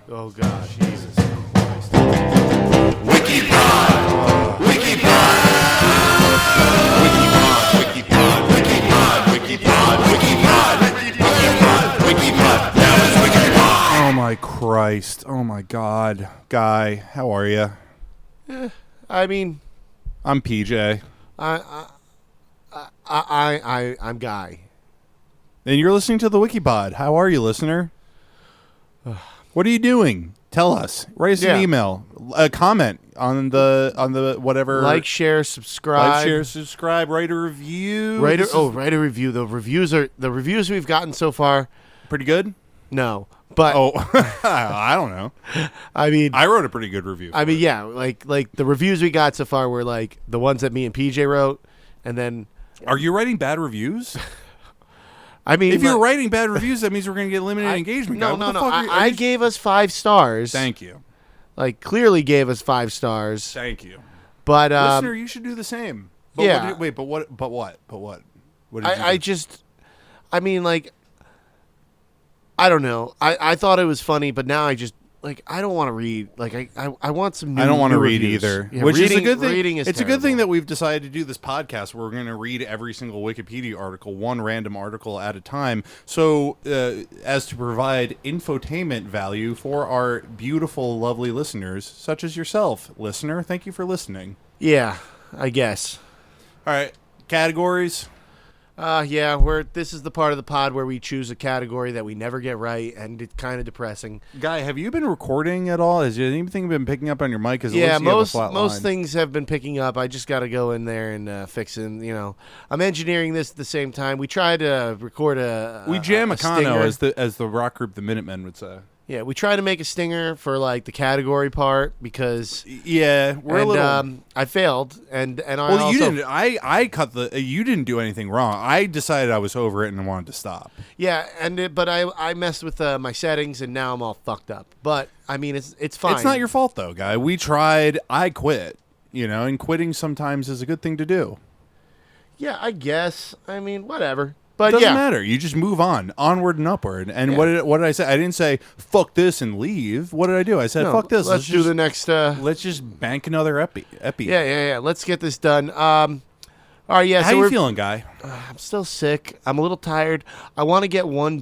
Oh, God. Jesus Christ. WikiPod! WikiPod! WikiPod! WikiPod! WikiPod! WikiPod! WikiPod! WikiPod! That was WikiPod! Oh my Christ. Oh my God. Guy, how are you? I mean, I'm PJ. I'm Guy. And you're listening to the WikiPod. How are you, listener? What are you doing? Tell us. Write us an email. A comment on the whatever. Like, share, subscribe. Write a review. Write a review. The reviews we've gotten so far. Pretty good? No. But I don't know. I mean, I wrote a pretty good review. Yeah, like the reviews we got so far were like the ones that me and PJ wrote, and then. Are you writing bad reviews? I mean, if you're writing bad reviews, that means we're going to get limited engagement. No. I gave us 5 stars. Thank you. Like, clearly gave us 5 stars. Thank you. But listener, you should do the same. But yeah. What did you do? I mean, like, I don't know. I thought it was funny, but now I just. Like, I don't want to read. Like, I want some new. I don't want to read reviews. either. Yeah, which is a good thing. Reading is it's terrible. a good thing that we've decided to do this podcast where we're going to read every single Wikipedia article, one random article at a time, so as to provide infotainment value for our beautiful, lovely listeners, such as yourself, listener. Thank you for listening. Yeah, I guess. All right, categories. This is the part of the pod where we choose a category that we never get right, and it's kind of depressing. Guy, have you been recording at all? Has anything been picking up on your mic? Yeah, most things have been picking up. I just got to go in there and fix it. You know, I'm engineering this at the same time. We tried to record we jam a stinger. as the rock group the Minutemen would say. Yeah, we tried to make a stinger for like the category part because we're a little. I failed, and you didn't. I cut the. You didn't do anything wrong. I decided I was over it and wanted to stop. Yeah, but I messed with my settings and now I'm all fucked up. But I mean, it's fine. It's not your fault though, Guy. We tried. I quit. You know, and quitting sometimes is a good thing to do. Yeah, I guess. I mean, whatever. But it doesn't matter. You just move on, onward and upward. And what did I say? I didn't say fuck this and leave. What did I do? I said fuck this. Let's do the next. Let's just bank another epi. Yeah. Let's get this done. All right. Yeah. How you feeling, Guy? I'm still sick. I'm a little tired. I want to get one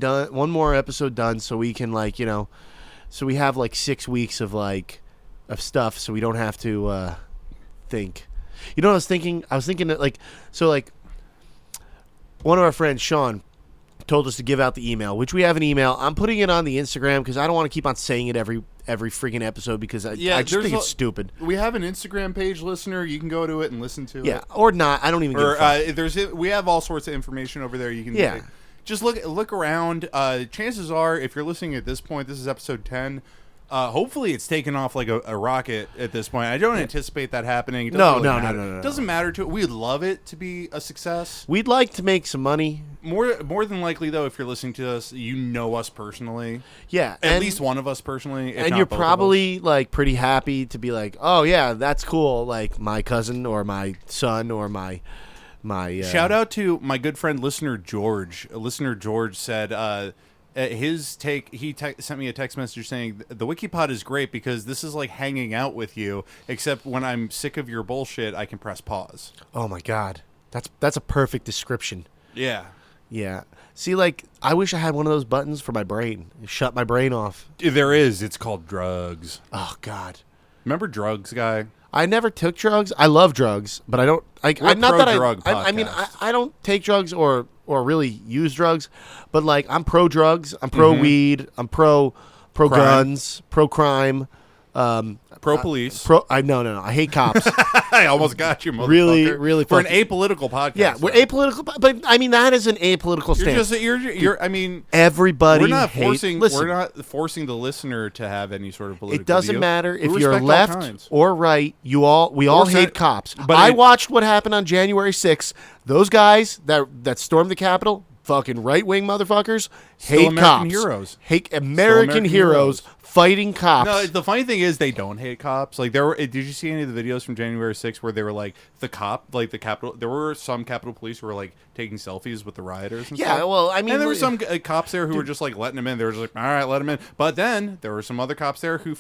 more episode done, so we can so we have like 6 weeks of stuff, so we don't have to think. You know what I was thinking? I was thinking that one of our friends, Sean, told us to give out the email, which we have an email. I'm putting it on the Instagram because I don't want to keep on saying it every freaking episode because I just think it's stupid. We have an Instagram page, listener. You can go to it and listen to it. Yeah, or not. I don't even give a fuck. We have all sorts of information over there. You can just look around. Chances are, if you're listening at this point, this is episode 10. Hopefully it's taken off like a rocket at this point. I don't anticipate that happening. It No. It doesn't matter to it. We'd love it to be a success. We'd like to make some money. More than likely, though, if you're listening to us, you know us personally. Yeah. At least one of us personally. And you're probably pretty happy to be like, oh, yeah, that's cool. Like my cousin or my son or my shout out to my good friend, listener George. Listener George said, his take, he sent me a text message saying the WikiPod is great because this is like hanging out with you, except when I'm sick of your bullshit, I can press pause. Oh my God. That's a perfect description. Yeah. See, I wish I had one of those buttons for my brain. Shut my brain off. There is. It's called drugs. Oh God. Remember drugs, Guy? I never took drugs. I love drugs, but I don't. I'm not that I mean, I don't take drugs or really use drugs, but I'm pro drugs. I'm pro weed. I'm pro guns. Pro crime. Pro police. No. I hate cops. I almost got you, motherfucker. Really. For an apolitical podcast. Yeah, we're apolitical, but I mean that is an apolitical stance. You're. I mean, everybody. We're not forcing the listener to have any sort of political. It doesn't view. matter if you're left or right. We all hate cops. But I watched what happened on January 6th. Those guys that stormed the Capitol, fucking right wing motherfuckers, hate American cops. Heroes. Hate American heroes. fighting cops. No, the funny thing is they don't hate cops. Like there were. Did you see any of the videos from January 6th where they were like the Capitol? There were some Capitol Police who were like taking selfies with the rioters. And Yeah, stuff. well, I mean, and there were some cops there who were just like letting them in. They were just like, all right, let them in. But then there were some other cops there who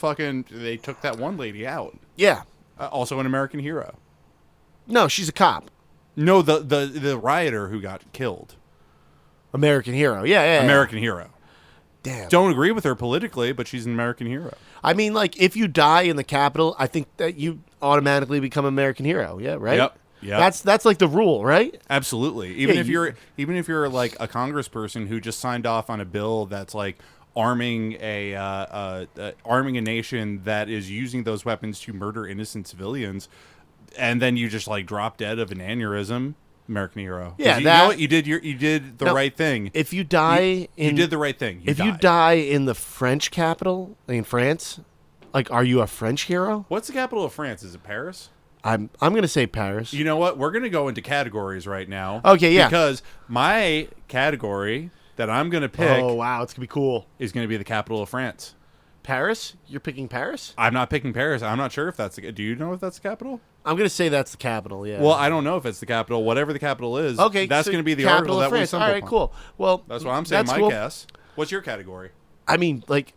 they took that one lady out. yeah. Also an American hero. No, she's a cop. No, the rioter who got killed. American hero. Yeah. American hero. Damn. Don't agree with her politically, but she's an American hero. I mean, like, if you die in the Capitol, I think that you automatically become an American hero. Yeah, right? Yep. That's like the rule, right? Absolutely. Even Yeah, if you're like a congressperson who just signed off on a bill that's like arming a nation that is using those weapons to murder innocent civilians, and then you just like drop dead of an aneurysm, American hero. Yeah, you know what? You did the right thing. If you die you did the right thing. you die in the French capital in France, like, are you a French hero? What's the capital of France? Is it Paris? I'm gonna say Paris. You know what? We're gonna go into categories right now. Okay, yeah. Because my category that I'm gonna pick Oh wow, it's gonna be cool. is gonna be the capital of France. Paris? You're picking Paris? I'm not picking Paris. I'm not sure if that's do you know if that's the capital? I'm gonna say that's the capital. Yeah. Well, I don't know if it's the capital. Whatever the capital is, okay, that's so going to be the capital article of that we France. stumble All right, upon. cool. Well, That's what I'm saying. that's My cool. guess. What's your category? I mean, like,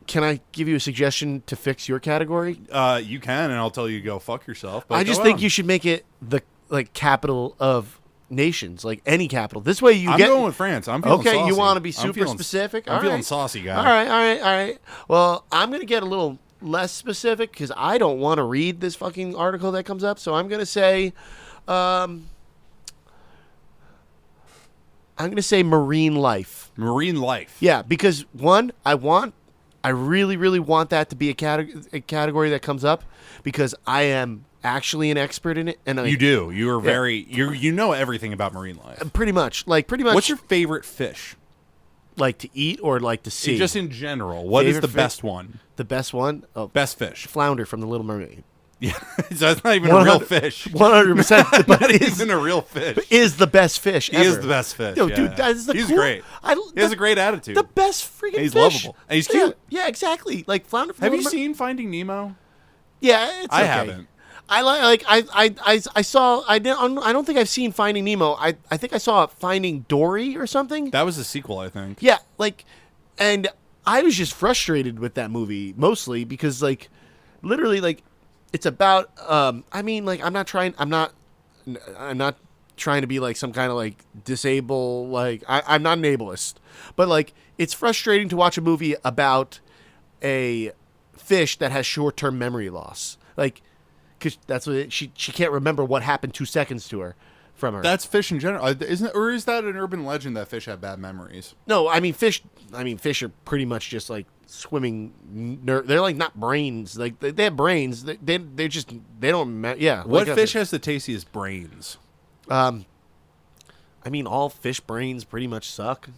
can I give you a suggestion to fix your category? You can, and I'll tell you to go fuck yourself. But I just think you should make it the capital of nations, like any capital. This way you I'm get. going with France. I'm feeling Okay, saucy. you want to be I'm super feeling- specific? I'm All feeling right. saucy, guy. All right. Well, I'm going to get a little less specific because I don't want to read this fucking article that comes up. So I'm going to say, marine life. Marine life. Yeah, because one, I really, really want that to be a category that comes up because I am actually an expert in it, and You do. You are very. You know everything about marine life. pretty much. What's your favorite fish? like to eat or like to see? Just in general, what is Favorite the fish? best one? The best one? Oh, Best fish. flounder from the Little Mermaid. Yeah, so that's not even a real fish. 100%. But Not it is, even a real fish. is the best fish He ever. is the best fish. Yo, yeah. dude, that is the He's cool- great. He has a great attitude. The best freaking He's fish. lovable. And he's cute. Yeah, exactly. Like flounder from Have the you Little seen Finding Nemo? Yeah, it's I okay. haven't. I saw. I don't think I've seen Finding Nemo. I think I saw Finding Dory or something. That was a sequel, I think. Yeah, and I was just frustrated with that movie mostly because literally it's about. I mean, I'm not trying to be like some kind of disable. I'm not an ableist, but it's frustrating to watch a movie about a fish that has short-term memory loss. Because that's what she can't remember what happened 2 seconds to her from her. That's fish in general, isn't it? Or is that an urban legend that fish have bad memories? No, I mean fish. Fish are pretty much just swimming. They're not brains. They have brains. They just they don't. Yeah. What fish has the tastiest brains? I mean, all fish brains pretty much suck.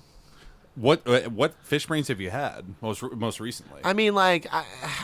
What fish brains have you had most recently? I mean, I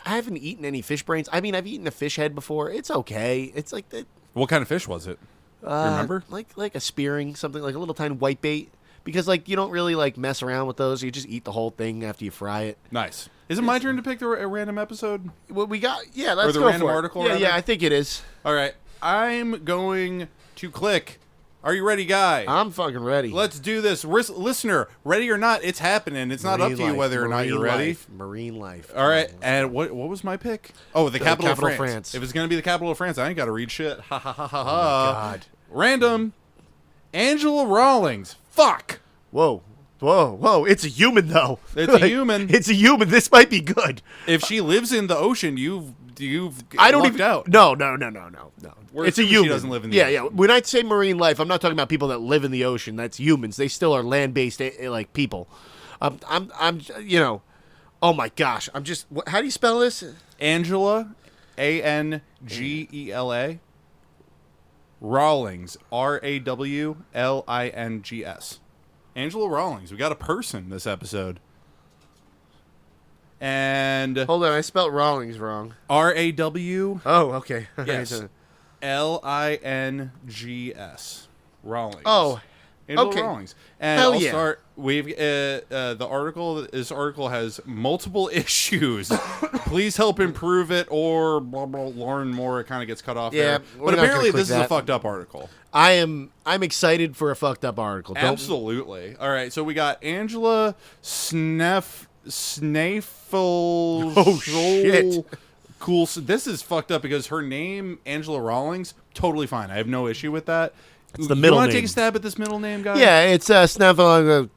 haven't eaten any fish brains. I mean, I've eaten a fish head before. It's okay. It's like the. What kind of fish was it? Remember? Like a spearing, something like a little tiny white bait. Because you don't really mess around with those. You just eat the whole thing after you fry it. Nice. Is it my turn to pick a random episode? What we got? Yeah, let's the go random for it. article, Yeah, rather? yeah, I think it is. All right. I'm going to click. Are you ready, guy? I'm fucking ready. Let's do this. Listener, ready or not, it's happening. It's not up to you whether or not you're ready. Marine life. All right. And what was my pick? Oh, the capital of capital of France. France. If it's going to be the capital of France, I ain't got to read shit. Ha ha ha ha ha. God. Random. Angela Rawlings. Fuck. Whoa. It's a human, though. It's a human. It's a human. This might be good. If she lives in the ocean, you've I don't lucked even. out. No. We're It's a assuming she human. doesn't live in the yeah, ocean. yeah. When I say marine life, I'm not talking about people that live in the ocean. That's humans. They still are land-based, people. I'm. Oh my gosh. I'm just. How do you spell this? Angela, Angela. Rawlings, Rawlings. Angela Rawlings. We got a person this episode. And Hold on. I spelled Rawlings wrong. RAW. Oh, okay. Yes. LINGS. Rawlings. Oh, Angela okay. Rawlings. And Hell I'll yeah. start. We've the article. This article has multiple issues. Please help improve it, or blah, blah, learn more. It kind of gets cut off. Yeah, there. we're But not apparently gonna this is click a that. fucked up article. I'm excited for a fucked up article. Don't- Absolutely. All right, so we got Angela Snafel. Oh, shit. Cool. So this is fucked up because her name, Angela Rawlings, totally fine. I have no issue with that. It's the middle You want to name. take a stab at this middle name, guy? Yeah, it's Snuffleupagus.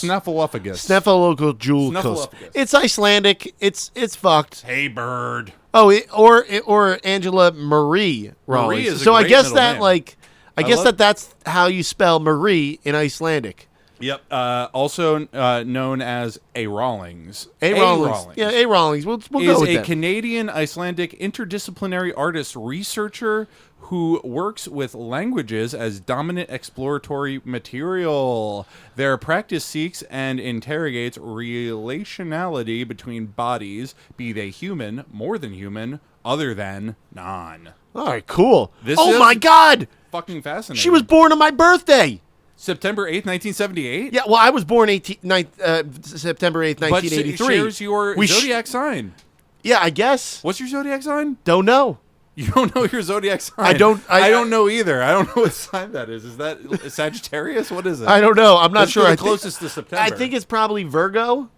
Snuffleupagus. Snuffleupagus. It's Icelandic. It's fucked. Hey, bird. Oh, or Angela Marie Rawlings. is a So I great guess middle that name. like I guess love- that's how you spell Marie in Icelandic. Yep. Also known as A Rawlings. A Rawlings. Yeah, A Rawlings. We'll go Is with a that. Canadian Icelandic interdisciplinary artist researcher who works with languages as dominant exploratory material. Their practice seeks and interrogates relationality between bodies, be they human, more than human, other than non. All right, cool. This Oh is- my God, Fucking fascinating. she was born on my birthday. September 8th, 1978? Yeah, well, I was born September 8th, But 1983. shares your We sh- zodiac sign. Yeah, I guess. What's your zodiac sign? Don't know. You don't know your zodiac sign. I don't- I don't know either. I don't know what sign that is. Is that Sagittarius? What is it? I don't know. I'm not Let's sure. go I the think- closest to September. I think it's probably Virgo.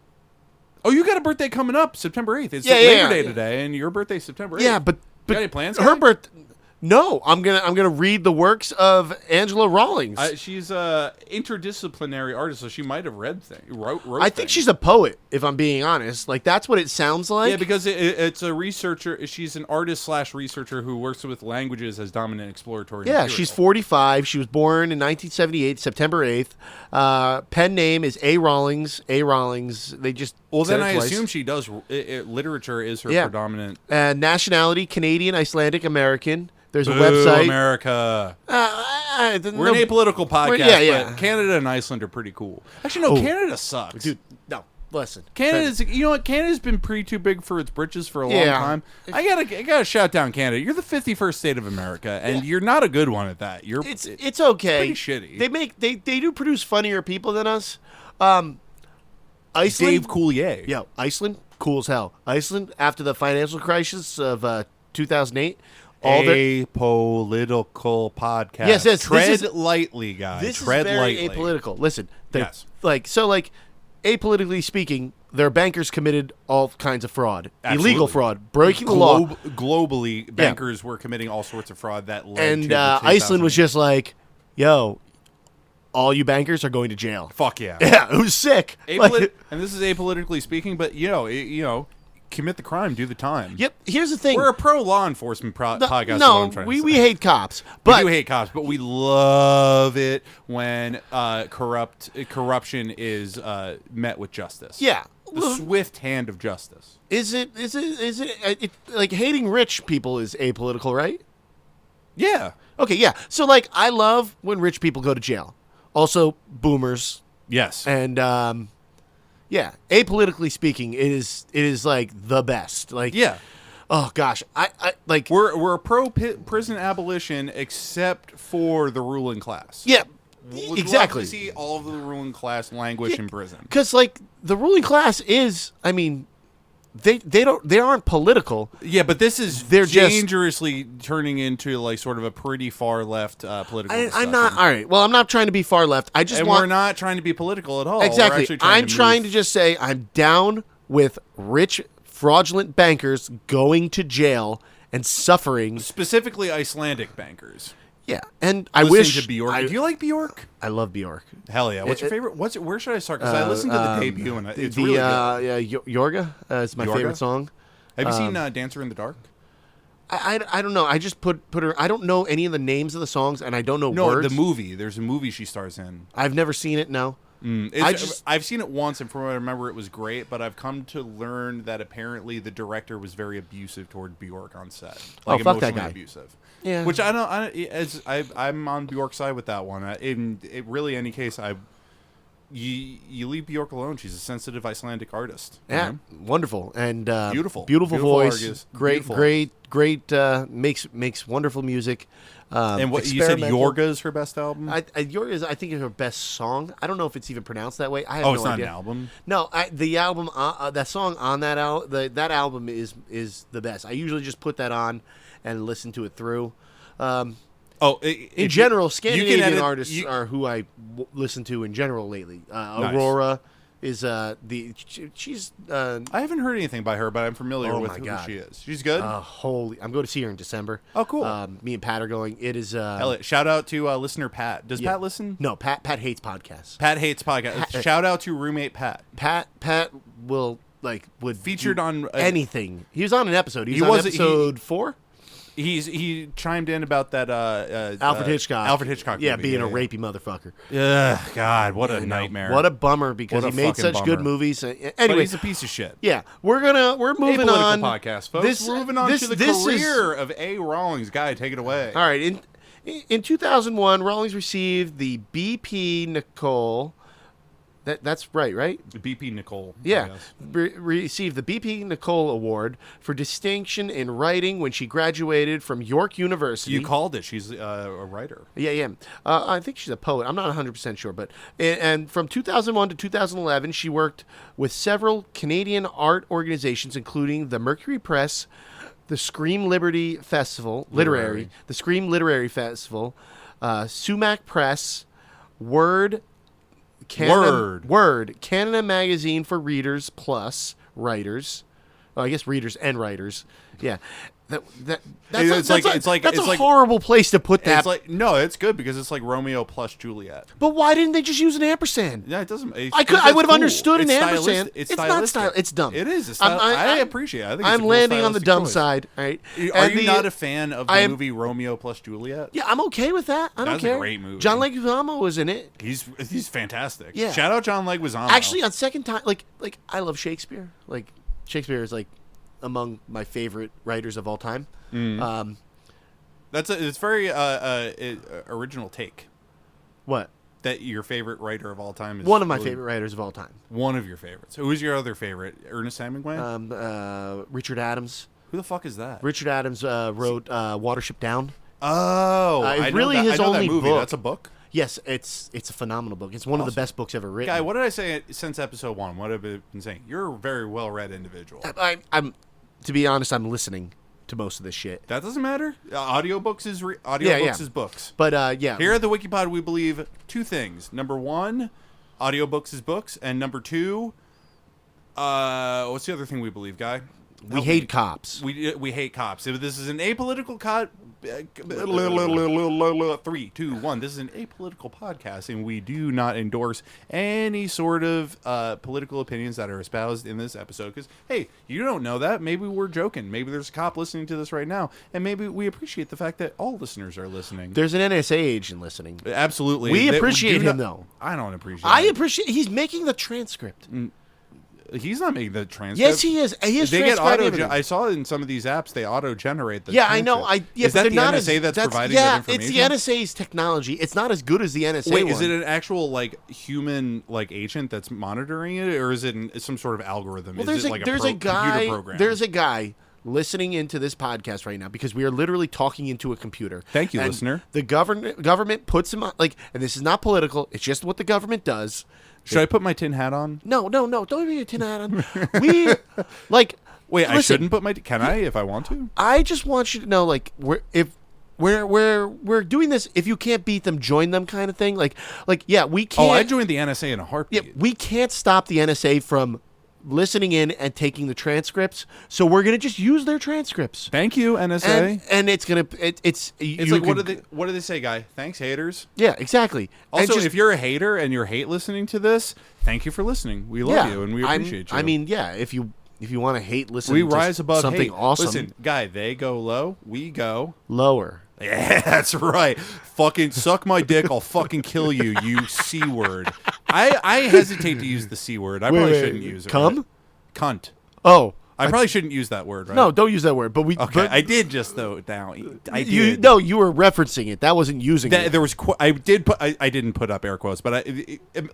Oh, you got a birthday coming up, September 8th. It's Yeah, Labor yeah, Day yeah. today, and your birthday's September 8th. Yeah, but You got any plans? her guy? birth. No, I'm gonna read the works of Angela Rawlings. She's a interdisciplinary artist, so she might have read things. Wrote I think things. she's a poet, if I'm being honest. Like that's what it sounds like. Yeah, because it's a researcher. She's an artist / researcher who works with languages as dominant exploratory. Yeah, material. she's 45. She was born in 1978, September 8th. Pen name is A Rawlings. A Rawlings. They just Well, said then it I twice. assume she does. Literature is her Yeah. predominant. Nationality: Canadian, Icelandic, American. There's a Boo, website. We're We're an apolitical podcast, yeah. but Canada and Iceland are pretty cool. Actually, no, Canada sucks. Dude, no. Listen, Canada's, you know what? Canada's been pretty too big for its britches for a long Yeah. time. I gotta shout down Canada. You're the 51st state of America, and you're not a good one at that. It's okay. pretty shitty. They do produce funnier people than us. Iceland. Dave Coulier. Yeah, Iceland, cool as hell. Iceland, after the financial crisis of 2008, all their Apolitical podcast. Yes, yes, Tread this is- lightly, guys. this Tread is very lightly. apolitical. Listen, Yes. apolitically speaking, their bankers committed all kinds of fraud, Absolutely. illegal fraud, breaking the law, Globally, bankers were committing all sorts of fraud that led to and the Iceland was 2008. just like, "Yo, all you bankers are going to jail." fuck yeah. Yeah, it was sick. Like- And this is apolitically speaking, but commit the crime, do the time. yep. Here's the thing. We're a pro law enforcement podcast. is what I'm no, trying to we say. hate cops, We but do hate cops, but we love it when corruption is met with justice. yeah. The swift hand of justice. Is it like hating rich people is apolitical, right? Yeah. Okay, yeah. So like I love when rich people go to jail. Also boomers Yes. and yeah, apolitically speaking, it is like the best. Like yeah. oh gosh, I like We're a pro prison abolition except for the ruling class. yeah, Would exactly. love to see all of the ruling class languish in prison. Because like the ruling class is, I mean, they aren't political. Yeah, but this is They're just- dangerously turning into like sort of a pretty far left political. I'm not all right. Well, I'm not trying to be far left. I just and want we're not trying to be political at all. exactly. We're actually I'm trying to move- just say I'm down with rich fraudulent bankers going to jail and suffering. specifically Icelandic bankers. Yeah, and I Listening wish to Bjork. I, Do you like Bjork? I love Bjork. Hell yeah! What's your favorite? Where should I start? Because I listened to the debut and it's really good. Yorga is my Yorga? favorite song. Have you seen Dancer in the Dark? I don't know. I just put her. I don't know any of the names of the songs, and I don't know No, words. the movie. There's a movie she stars in. I've never seen it. No. I've seen it once, and from what I remember, it was great. But I've come to learn that apparently the director was very abusive toward Bjork on set. Oh, Like fuck that emotionally guy. Abusive. Yeah. Which I'm on Bjork's side with that one. In really any case, you leave Bjork alone. She's a sensitive Icelandic artist. you Yeah, know? wonderful and Beautiful voice. artist. Great, Beautiful great. Makes wonderful music. And what you said, experimental. Yorga is her best album. Yours, I think, is her best song. I don't know if it's even pronounced that way. I have oh, no it's not idea. an album. No, the album, that song on that that album is the best. I usually just put that on and listen to it through. In general, Scandinavian artists are who I listen to in general lately. Aurora is she's I haven't heard anything by her, but I'm familiar Oh with my who God. she is. She's good. I'm going to see her in December. Oh, cool. Me and Pat are going. It is Elliot, shout out to listener Pat. Does Pat listen? No, Pat hates podcasts. Pat hates podcasts. Shout out to roommate Pat. Pat would Featured on anything. He was on an episode. He He was on wasn't- episode 4. He chimed in about that Alfred Hitchcock. Alfred Hitchcock. Yeah, movie. being a rapey motherfucker. Ugh, God, what a I know. nightmare. What a bummer because What he a made fucking such good bummer. movies. But Anyway, he's a piece of shit. yeah, we're moving Apolitical on. podcast, folks. We're moving on to the this career of A. Rawlings. Guy, take it away. All right, in 2001, Rawlings received the BP Nicole. That's right? BP Nicole. I Yeah, guess. received the BP Nicole Award for distinction in writing when she graduated from York University. You called it. She's a writer. Yeah. I think she's a poet. I'm not 100% sure, but and from 2001 to 2011, she worked with several Canadian art organizations, including the Mercury Press, the Scream Liberty Festival, the Scream Literary Festival, Sumac Press, Word, Canada Magazine for Readers plus Writers. Oh, I guess readers and writers. Yeah. That's a horrible place to put that. It's like no, it's good because it's like Romeo plus Juliet. But why didn't they just use an ampersand? Yeah, it doesn't. I would have understood an ampersand. It's not stylistic. style. It's dumb. It is. It's I appreciate it. I think I'm it's a cool landing on the stylistic dumb choice. side. All right. Are And you not a fan of the I am- movie Romeo plus Juliet? Yeah, I'm okay with that. I don't That's a care. great movie. John Leguizamo was in it. He's fantastic. Yeah. Shout out John Leguizamo. Actually, on second time, like I love Shakespeare. Like Shakespeare is like among my favorite writers of all time. it's very original take. What? That your favorite writer of all time is One of my favorite writers of all time. One of your favorites. Who's your other favorite? Ernest Hemingway. Richard Adams. Who the fuck is that? Richard Adams wrote Watership Down. Oh, I know really that, his I know only that movie. book. That's a book. Yes, it's a phenomenal book. It's one of the best books ever written. Guy, what did I say since episode 1? What have I been saying? You're a very well-read individual. I'm to be honest, I'm listening to most of this shit. That doesn't matter. Audiobooks is Yeah. is books. But yeah, Here at the WikiPod, we believe two things. Number 1, audiobooks is books, and number 2, what's the other thing we believe, Guy? we hate cops. We hate cops. If this is an apolitical 3, 2, 1. This is an apolitical podcast, and we do not endorse any sort of political opinions that are espoused in this episode. Because, hey, you don't know that. Maybe we're joking. Maybe there's a cop listening to this right now, and maybe we appreciate the fact that all listeners are listening. There's an NSA agent listening. Absolutely. We They appreciate do him, though. I don't appreciate I him. appreciate. He's making the transcript. He's not making the transcript. Yes, he is. He is They get transcribing auto. everything. I saw in some of these apps they auto-generate the. Yeah, I know. transcript. Is that but the they're not NSA as, that's providing yeah, that information? it's the NSA's technology. It's not as good as the NSA Wait, one. is it an actual like human like agent that's monitoring it, or is it some sort of algorithm? Well, is there's it like there's a computer guy. program? There's a guy listening into this podcast right now because we are literally talking into a computer. Thank you, And listener. The government puts him on, like, and this is not political. It's just what the government does. Should I put my tin hat on? No. Don't even get a tin hat on. We like. Wait, I listen, shouldn't put my. Can I if I want to? I just want you to know, like, we're doing this. If you can't beat them, join them, kind of thing. Like yeah, we can't. Oh, I joined the NSA in a heartbeat. Yeah, we can't stop the NSA from listening in and taking the transcripts. So we're gonna just use their transcripts. Thank you, NSA. And it's gonna it's It's like what do they say, Guy? Thanks, haters. Yeah, exactly. And Also, just- if you're a hater and you hate listening to this, thank you for listening. We love you and we appreciate you. I mean, yeah, if you want to hate listening, we to rise above something hate. awesome. Listen, Guy, they go low, we go. Lower. Yeah, that's right. Fucking suck my dick. I'll fucking kill you, you C word. I hesitate to use the C word. I probably shouldn't use it. Cum? Cunt. Oh, I probably shouldn't use that word, right? No, don't use that word. But we. Okay, But I did just though. Now I you did. no, you were referencing it. That wasn't using it. There was. I did put. I didn't put up air quotes, but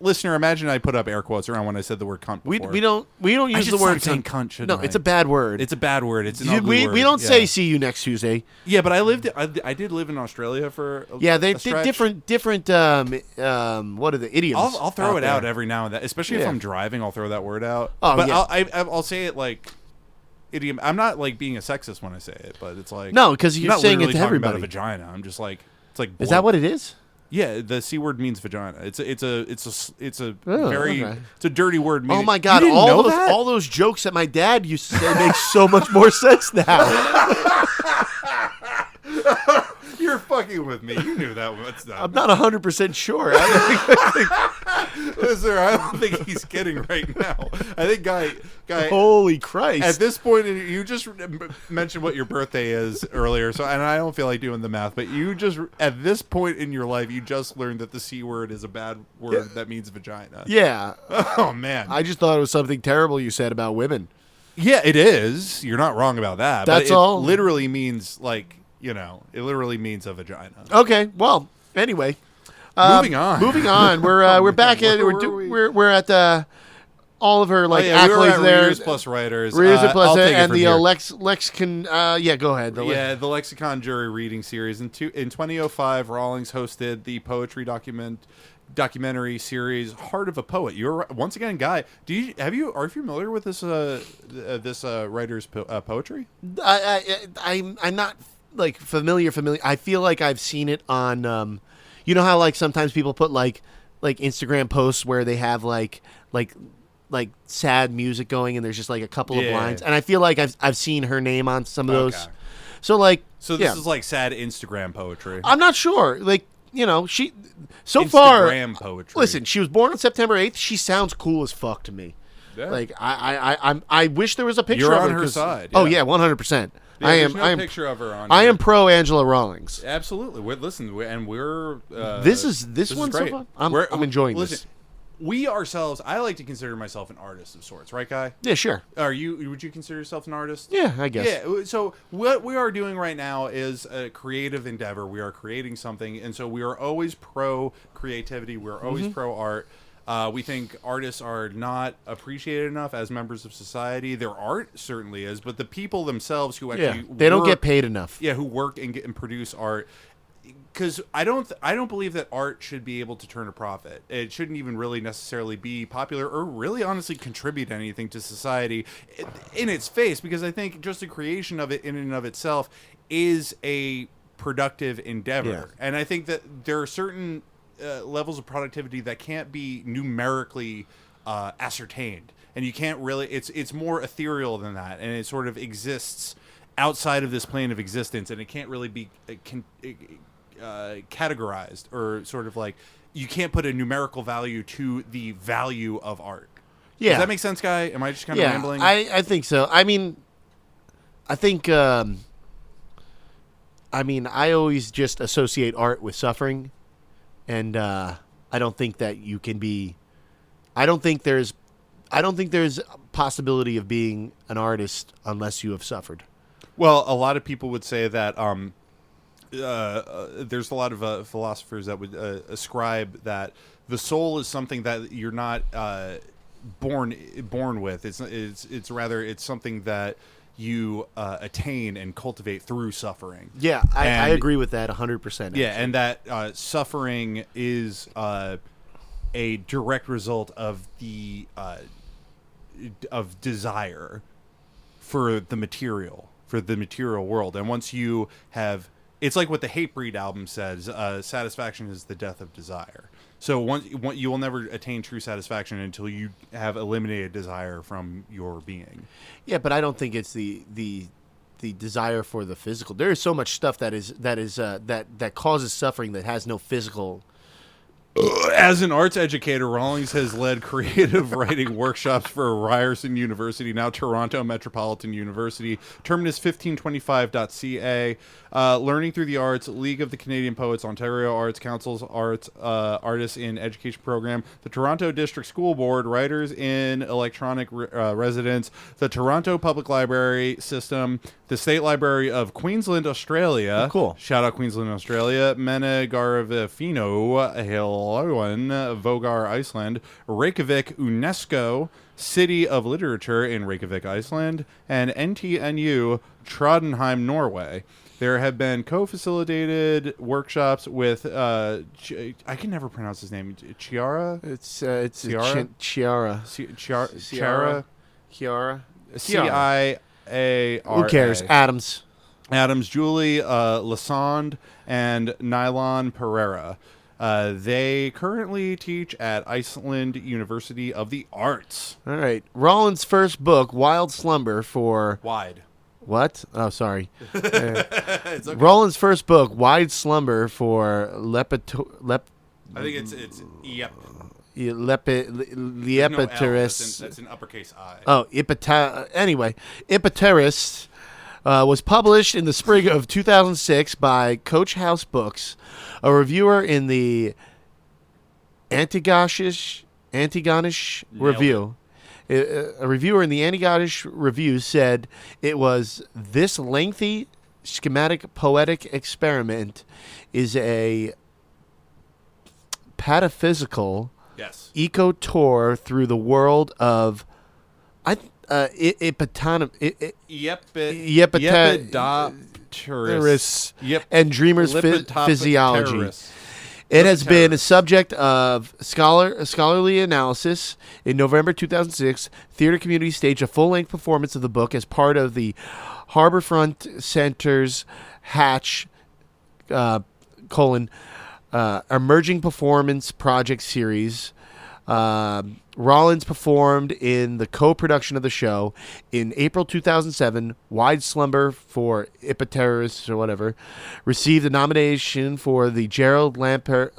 listener, imagine I put up air quotes around when I said the word cunt. We Before. we don't I use should the word stop saying cunt. Shouldn't No, I? it's a bad word. It's a bad word. It's an ugly we word. we don't Yeah. say see you next Tuesday. Yeah, but I did live in Australia for. Yeah, they a stretch. different. What are the idioms? I'll throw it out there. every now and then, especially if Yeah. I'm driving. I'll throw that word out. Oh, but yeah. I'll say it like idiom. I'm not like being a sexist when I say it, but it's like No, because I'm you're not saying it literally to talking about everybody. a vagina. I'm just like it's like. Is that what it is? Yeah, the C word means vagina. It's a Oh, very okay. it's a dirty word. Oh meaning- my God! You didn't know that? All those jokes that my dad used to say make so much more sense now. You're fucking with me. You knew that. What's that? I'm not 100% sure. Listen, I don't think he's kidding right now. I think guy. Holy Christ! At this point, you just mentioned what your birthday is earlier, so and I don't feel like doing the math, but you just at this point in your life, you just learned that the C word is a bad word that means vagina. Yeah, Oh man. I just thought it was something terrible you said about women. Yeah, it is. You're not wrong about that. That's but it all. Literally means like it literally means a vagina. Okay, well, anyway, Moving on. Moving on. We're back at Where were we? we're at all of her like Oh, yeah, we were accolades at there. Readers plus writers. Readers plus I'll take it and from the here. lexicon. Yeah, go ahead. The Lexicon Jury Reading Series. In 2005, Rawlings hosted the poetry documentary series Heart of a Poet. You're once again, Guy. Are you familiar with this writer's poetry? I'm not like familiar. I feel like I've seen it on. You know how like sometimes people put like Instagram posts where they have like sad music going and there's just like a couple of Yeah. lines, and I feel like I've seen her name on some of those. Okay. So like, So this yeah. is like sad Instagram poetry. I'm not sure. Like, she so far. Instagram poetry. Listen, she was born on September 8th. She sounds cool as fuck to me. Yeah. Like I wish there was a picture You're of on her her 'cause- side, Oh yeah. yeah, 100%. Yeah, there's no picture of her on. I here. am pro Angela Rawlings. Absolutely. We're This one's so great. fun. I'm enjoying this. We ourselves, I like to consider myself an artist of sorts, right, Guy? Yeah, sure. Would you consider yourself an artist? Yeah, I guess. Yeah. So what we are doing right now is a creative endeavor. We are creating something, and so we are always pro creativity. We're always Mm-hmm. pro art. We think artists are not appreciated enough as members of society. Their art certainly is, but the people themselves who Yeah, actually they don't work- get paid enough. Yeah, who work and produce art. Because I don't believe that art should be able to turn a profit. It shouldn't even really necessarily be popular or really honestly contribute anything to society in its face. Because I think just the creation of it in and of itself is a productive endeavor. Yeah. And I think that there are certain levels of productivity that can't be numerically ascertained, and you can't really. It's more ethereal than that, and it sort of exists outside of this plane of existence, and it can't really be categorized or sort of like you can't put a numerical value to the value of art. Yeah. Does that make sense, Guy? Am I just kind of rambling? I think so. I mean, I always just associate art with suffering, and I don't think that you can be. I don't think there's a possibility of being an artist unless you have suffered. Well, a lot of people would say that there's a lot of philosophers that would ascribe that the soul is something that you're not born with. It's rather something that you attain and cultivate through suffering. Yeah, I agree with that 100%. Yeah, and that suffering is a direct result of the of desire for the material world. And once you have, it's like what the Hatebreed album says, satisfaction is the death of desire. So once you will never attain true satisfaction until you have eliminated desire from your being. Yeah, but I don't think it's the desire for the physical. There is so much stuff that causes suffering that has no physical As an arts educator, Rawlings has led creative writing workshops for Ryerson University, now Toronto Metropolitan University, terminus1525.ca, Learning Through the Arts, League of the Canadian Poets, Ontario Arts Council's Artists in Education Program, the Toronto District School Board, Writers in Electronic Residence, the Toronto Public Library System, the State Library of Queensland, Australia. Oh, cool. Shout out Queensland, Australia. Menegarvefino, Hillowen, Vogar, Iceland. Reykjavik, UNESCO, City of Literature in Reykjavik, Iceland. And NTNU, Trondheim, Norway. There have been co-facilitated workshops with, I can never pronounce his name, Chiara? It's Ciara? Chiara. Chiara? Chiara. C-I-A-R-A. Who cares? Adams. Adams, Julie Lassonde, and Nylon Pereira. They currently teach at Iceland University of the Arts. All right. Rollins' first book, Wild Slumber, for Wide. what? Oh, sorry. It's okay. Rollins' first book, Wide Slumber, for I think it's yep. Lepidopterus. That's an uppercase I. Oh, Ipiterus was published in the spring of 2006 by Coach House Books. A reviewer in the Antigonish Review. A reviewer in the Antigonish Review said it was this lengthy schematic poetic experiment is a pataphysical Yes. eco tour through the world of Yepidopterus. Yep. and dreamers' physiology. It has been a subject of scholarly analysis. In November 2006, Theater Community staged a full-length performance of the book as part of the Harborfront Center's Hatch, Emerging Performance Project Series. Rollins performed in the co-production of the show. In April 2007, Wide Slumber for Ipiterus or whatever received a nomination for the Gerald Lampert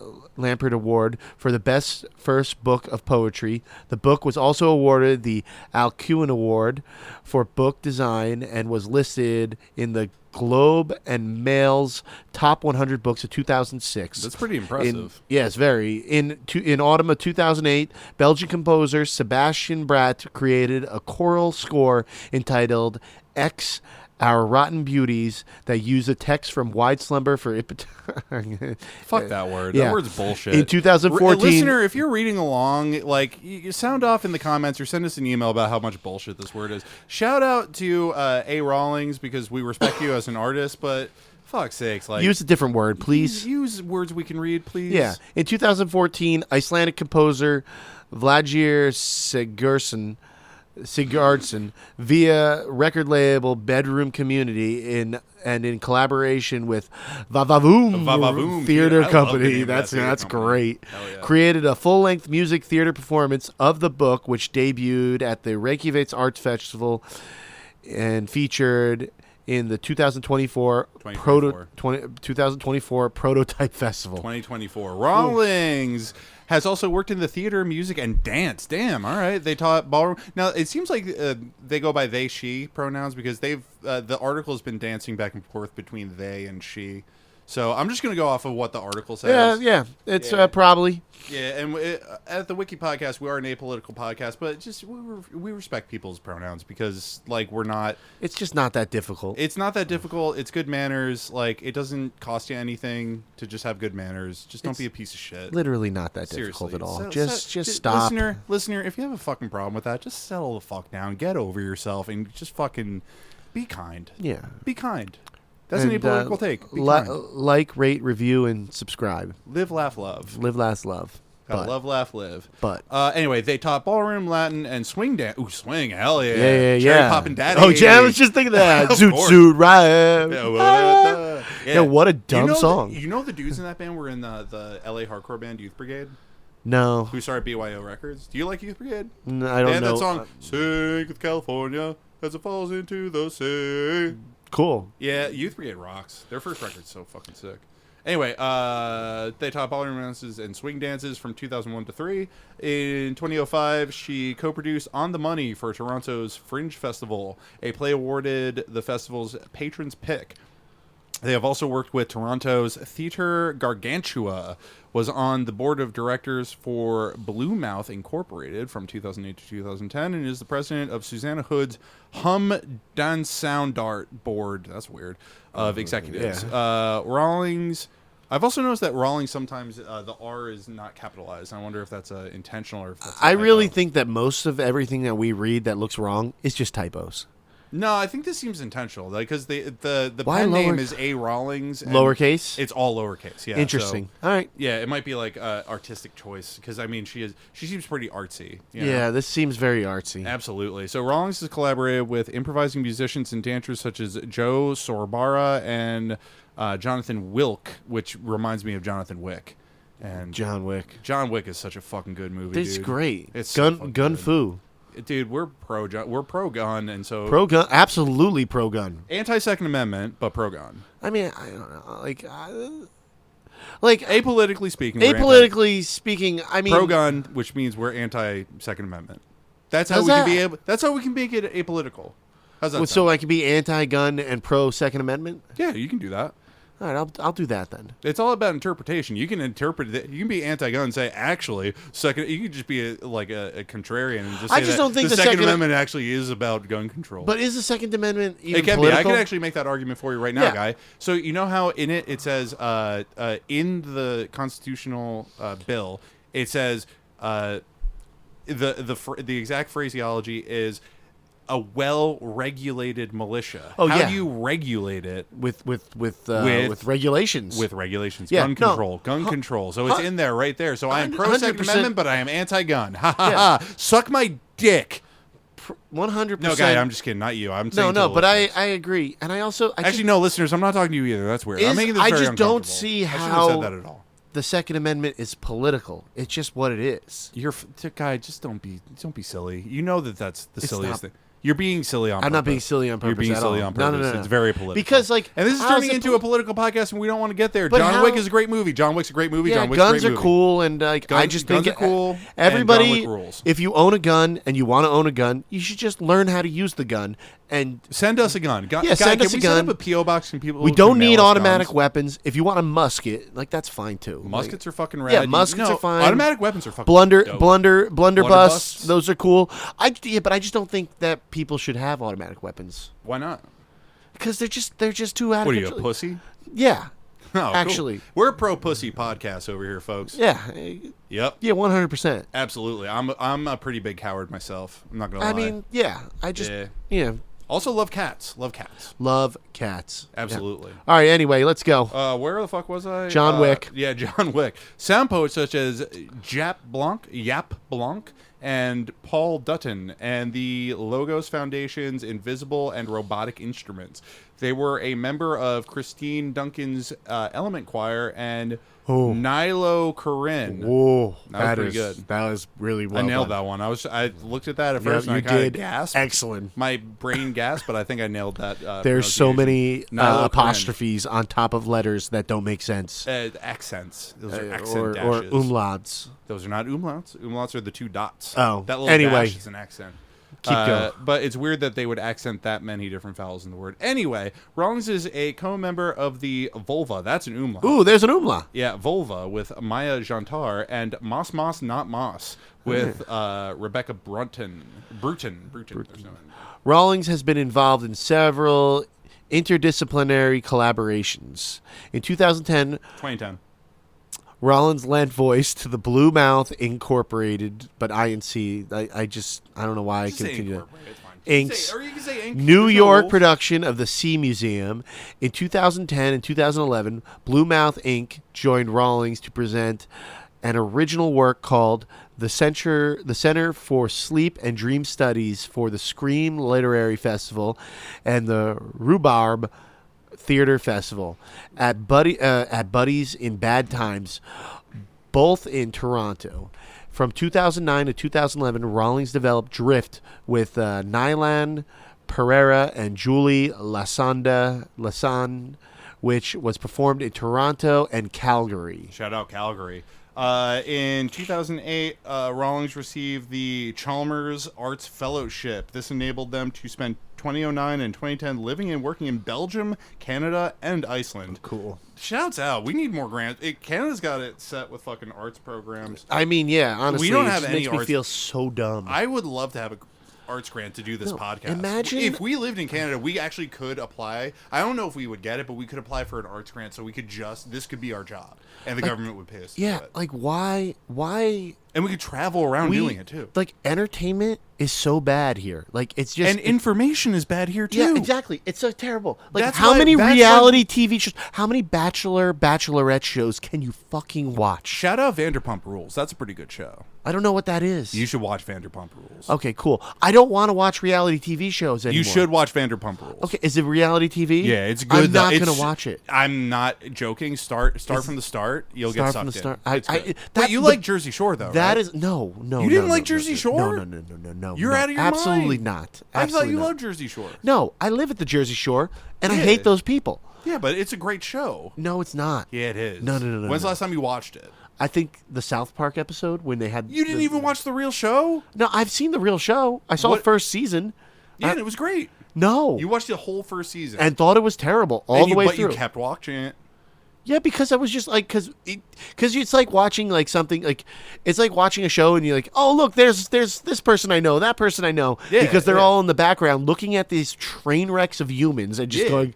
Award for the Best First Book of Poetry. The book was also awarded the Alcuin Award for Book Design and was listed in the Globe and Mail's Top 100 Books of 2006. That's pretty impressive. Yes, very. In autumn of 2008, Belgian composer Sebastian Bratt created a choral score entitled X, Our Rotten Beauties, that used a text from Wide Slumber for Fuck that word. Yeah. That word's bullshit. In 2014, Listener, if you're reading along, like, you sound off in the comments or send us an email about how much bullshit this word is. Shout out to A. Rawlings, because we respect you as an artist, but fuck's sakes, like, use a different word, please. Use words we can read, please. Yeah. In 2014, Icelandic composer Vladimir Sigurdsson via record label Bedroom Community in collaboration with Vavavoom Theater I love the Company. name of that theater That's company. great. Hell yeah. Created a full-length music theater performance of the book, which debuted at the Reykjavik Arts Festival and featured in the 2024 Prototype Festival. 2024. Rawlings has also worked in the theater, music, and dance. Damn, all right. They taught ballroom. Now, it seems like they go by they, she pronouns because they've the article has been dancing back and forth between they and she. So I'm just going to go off of what the article says. Yeah. It's Yeah. probably. Yeah, and at the Wiki Podcast, we are an apolitical podcast, but just we respect people's pronouns because, like, we're not... It's just not that difficult. It's not that difficult. It's good manners. Like, it doesn't cost you anything to just have good manners. Just don't be a piece of shit. Literally not that difficult at all. Just stop. Listener, if you have a fucking problem with that, just settle the fuck down. Get over yourself and just fucking be kind. Yeah. Be kind. That's an apolitical take. Be kind. Like, rate, review, and subscribe. Live, laugh, love. Live, last, love. Gotta love, laugh, live. But anyway, they taught ballroom, Latin, and swing dance. Ooh, swing, hell yeah. Yeah. Cherry poppin' daddy. Oh, yeah, I was just thinking of that. Of Zoot course. Zoot Ride. Yeah, what a dumb song. You know the dudes in that band were in the LA hardcore band Youth Brigade, No. who started BYO Records. Do you like Youth Brigade? No, I They don't had know. that song, Sing with California as it falls into the sea. Cool. Yeah, Youth Brigade rocks. Their first record's so fucking sick. Anyway, they taught ballroom dances and swing dances from 2001 to 3. In 2005, she co-produced On the Money for Toronto's Fringe Festival, a play awarded the festival's Patron's Pick. They have also worked with Toronto's Theatre Gargantua, was on the board of directors for Blue Mouth Incorporated from 2008 to 2010, and is the president of Susanna Hood's Hum Dance Sound Art Board. That's weird. Of executives. Yeah. Rawlings. I've also noticed that Rawlings sometimes the R is not capitalized. I wonder if that's intentional or if that's I really think that most of everything that we read that looks wrong is just typos. No, I think this seems intentional because the Why pen name lower- is A. Rawlings. and Lowercase? It's all lowercase. Yeah. Interesting. So, All right. yeah, it might be like artistic choice because I mean she seems pretty artsy. You know? Yeah, this seems very artsy. Absolutely. So Rawlings has collaborated with improvising musicians and dancers such as Joe Sorbara and Jonathan Wilk, which reminds me of Jonathan Wick. And John Wick. John Wick is such a fucking good movie. It's dude. great. It's so fucking gun good. fu. Dude, we're pro gun, and so Pro gun, absolutely pro gun. anti Second Amendment, but pro gun. I mean, I don't know, like Apolitically speaking, we're apolitically speaking, I mean, pro gun, which means we're anti Second Amendment. That's how Does we can that- be able. That's how we can make it apolitical. How's that? so sound? I could be anti-gun and pro Second Amendment. Yeah, you can do that. All right, I'll do that then. It's all about interpretation. You can interpret it. You can be anti-gun and say, actually, second. You can just be a contrarian and just say I just that don't think the the Second Second- Amendment actually is about gun control. But is the Second Amendment even it can political? be. I can actually make that argument for you right now, Yeah. guy. So you know how in it says in the constitutional bill it says the exact phraseology is a well-regulated militia. Oh, how yeah. do you regulate it? with With- regulations. With regulations, Yeah, gun no. control, gun control. So it's in there, right there. So I am pro Second 100%. Amendment, but I am anti-gun. Ha ha Yeah. ha! Suck my dick. 100%. No, guy, I'm just kidding. Not you. I'm saying no, to the but listeners. I agree, and I also Actually, no, listeners. I'm not talking to you either. That's weird. I'm making this I very just don't uncomfortable. see I shouldn't how have said that at all. the Second Amendment is political. It's just what it is. You're guy. Just don't be silly. You know that's the It's silliest not. thing. You're being silly on purpose. I'm not being silly on purpose. You're being at silly all. on purpose. No. It's very political. Because, like, and this is how turning is it into a political podcast, and we don't want to get there. But John how- Wick is a great movie. John Wick's a great movie. Yeah, John Wick's guns a great are movie. cool, and I just guns think are cool, and everybody, John Wick rules. if you own a gun and you want to own a gun, you should just learn how to use the gun. And Send us a gun. Yeah, send us can a we set gun. up a PO box and people? we can don't mail need us automatic guns? weapons. If you want a musket, like that's fine too. Muskets are fucking rad. Yeah, muskets No, are fine. Automatic weapons are fucking dope. blunderbuss. Blunderbusses. Those are cool. But I just don't think that people should have automatic weapons Why not? because they're just too out What of are you, a control. pussy? Yeah, Oh, cool. actually. We're a pro pussy podcast over here, folks. yeah, Yep. 100%. Absolutely. I'm a pretty big coward myself. I'm not gonna lie. I mean, yeah, I just Yeah. Also love cats. Love cats. love cats. Absolutely. Yeah. All right. Anyway, let's go. Where the fuck was I? John Wick. Yeah, John Wick. Sound poets such as Yap Blanc, and Paul Dutton, and the Logos Foundation's Invisible and Robotic Instruments. They were a member of Christine Duncan's Element Choir and Nilo Corinne. Whoa, That was pretty good. That was really well I nailed done. that one. I looked at that at Yeah, first and I you kind of did. gasped. Excellent. My brain gasped, but I think I nailed that. There's so many pronunciation. Nilo Corinne. apostrophes on top of letters that don't make sense. Accents. Those are accent or dashes. umlauts. Those are not umlauts. Umlauts are the two dots. Oh, that little anyway. dash is an accent. Keep going. But it's weird that they would accent that many different vowels in the word. Anyway, Rawlings is a co-member of the Volva. That's an umlaut. Ooh, there's an umlaut. Yeah, Volva with Maya Jantar and Moss Not Moss with Rebecca Bruton. Rawlings has been involved in several interdisciplinary collaborations. In 2010, 2010. Rawlings lent voice to the Blue Mouth Incorporated, but INC. I don't know why I Just say continue. incorporate, it's fine. Inks. Or you can say ink. New There's no York rules. production of the Sea Museum. In 2010 and 2011, Blue Mouth Inc. joined Rawlings to present an original work called the Center for Sleep and Dream Studies for the Scream Literary Festival and the Rhubarb Theater Festival at Buddy's in Bad Times, both in Toronto. From 2009 to 2011, Rawlings developed Drift with Nylan Pereira and Julie Lasan, which was performed in Toronto and Calgary. Shout out Calgary. In 2008, Rawlings received the Chalmers Arts Fellowship. This enabled them to spend 2009 and 2010 living and working in Belgium, Canada, and Iceland. Cool. Shouts out. We need more grants. Canada's got it set with fucking arts programs. I mean, yeah, honestly, We don't it have just any makes me arts- feel so dumb. I would love to have a arts grant to do this No, podcast. imagine- if we lived in Canada, we actually could apply. I don't know if we would get it, but we could apply for an arts grant, so we could this could be our job, and the government would pay us to yeah, do it. like why And we could travel around doing it too. Like entertainment is so bad here. Like it's just And information is bad here too. yeah, exactly. It's so terrible. Like That's how why- many that's reality TV shows, how many bachelorette shows can you fucking watch? Shout out Vanderpump Rules. That's a pretty good show. I don't know what that is. You should watch Vanderpump Rules. Okay, cool. I don't want to watch reality TV shows anymore. You should watch Vanderpump Rules. Okay, is it reality TV? Yeah, it's good. I'm not though. gonna It's- watch it. I'm not joking. Start from the start. You'll get Start sucked from the start. in. It's good. that- Wait, you the- like Jersey Shore though? That right? is no. You didn't no, like no, Jersey no, Shore? No. You're no. out of your Absolutely mind. not. I thought Absolutely you not. loved Jersey Shore. No, I live at the Jersey Shore, and I Yeah. hate those people. Yeah, but it's a great show. No, it's not. Yeah, it is. No. When's the no. last time you watched it? I think the South Park episode when they had You didn't even watch the real show? No, I've seen the real show. I saw What- the first season. Yeah, and it was great. No, You watched the whole first season. and thought it was terrible all And the way but through. you kept watching it. Yeah, because I was just like, because it's like watching like something like it's like watching a show and you're like, oh look, there's this person I know, that person I know, Yeah, because they're yeah. all in the background looking at these train wrecks of humans and just Yeah. going,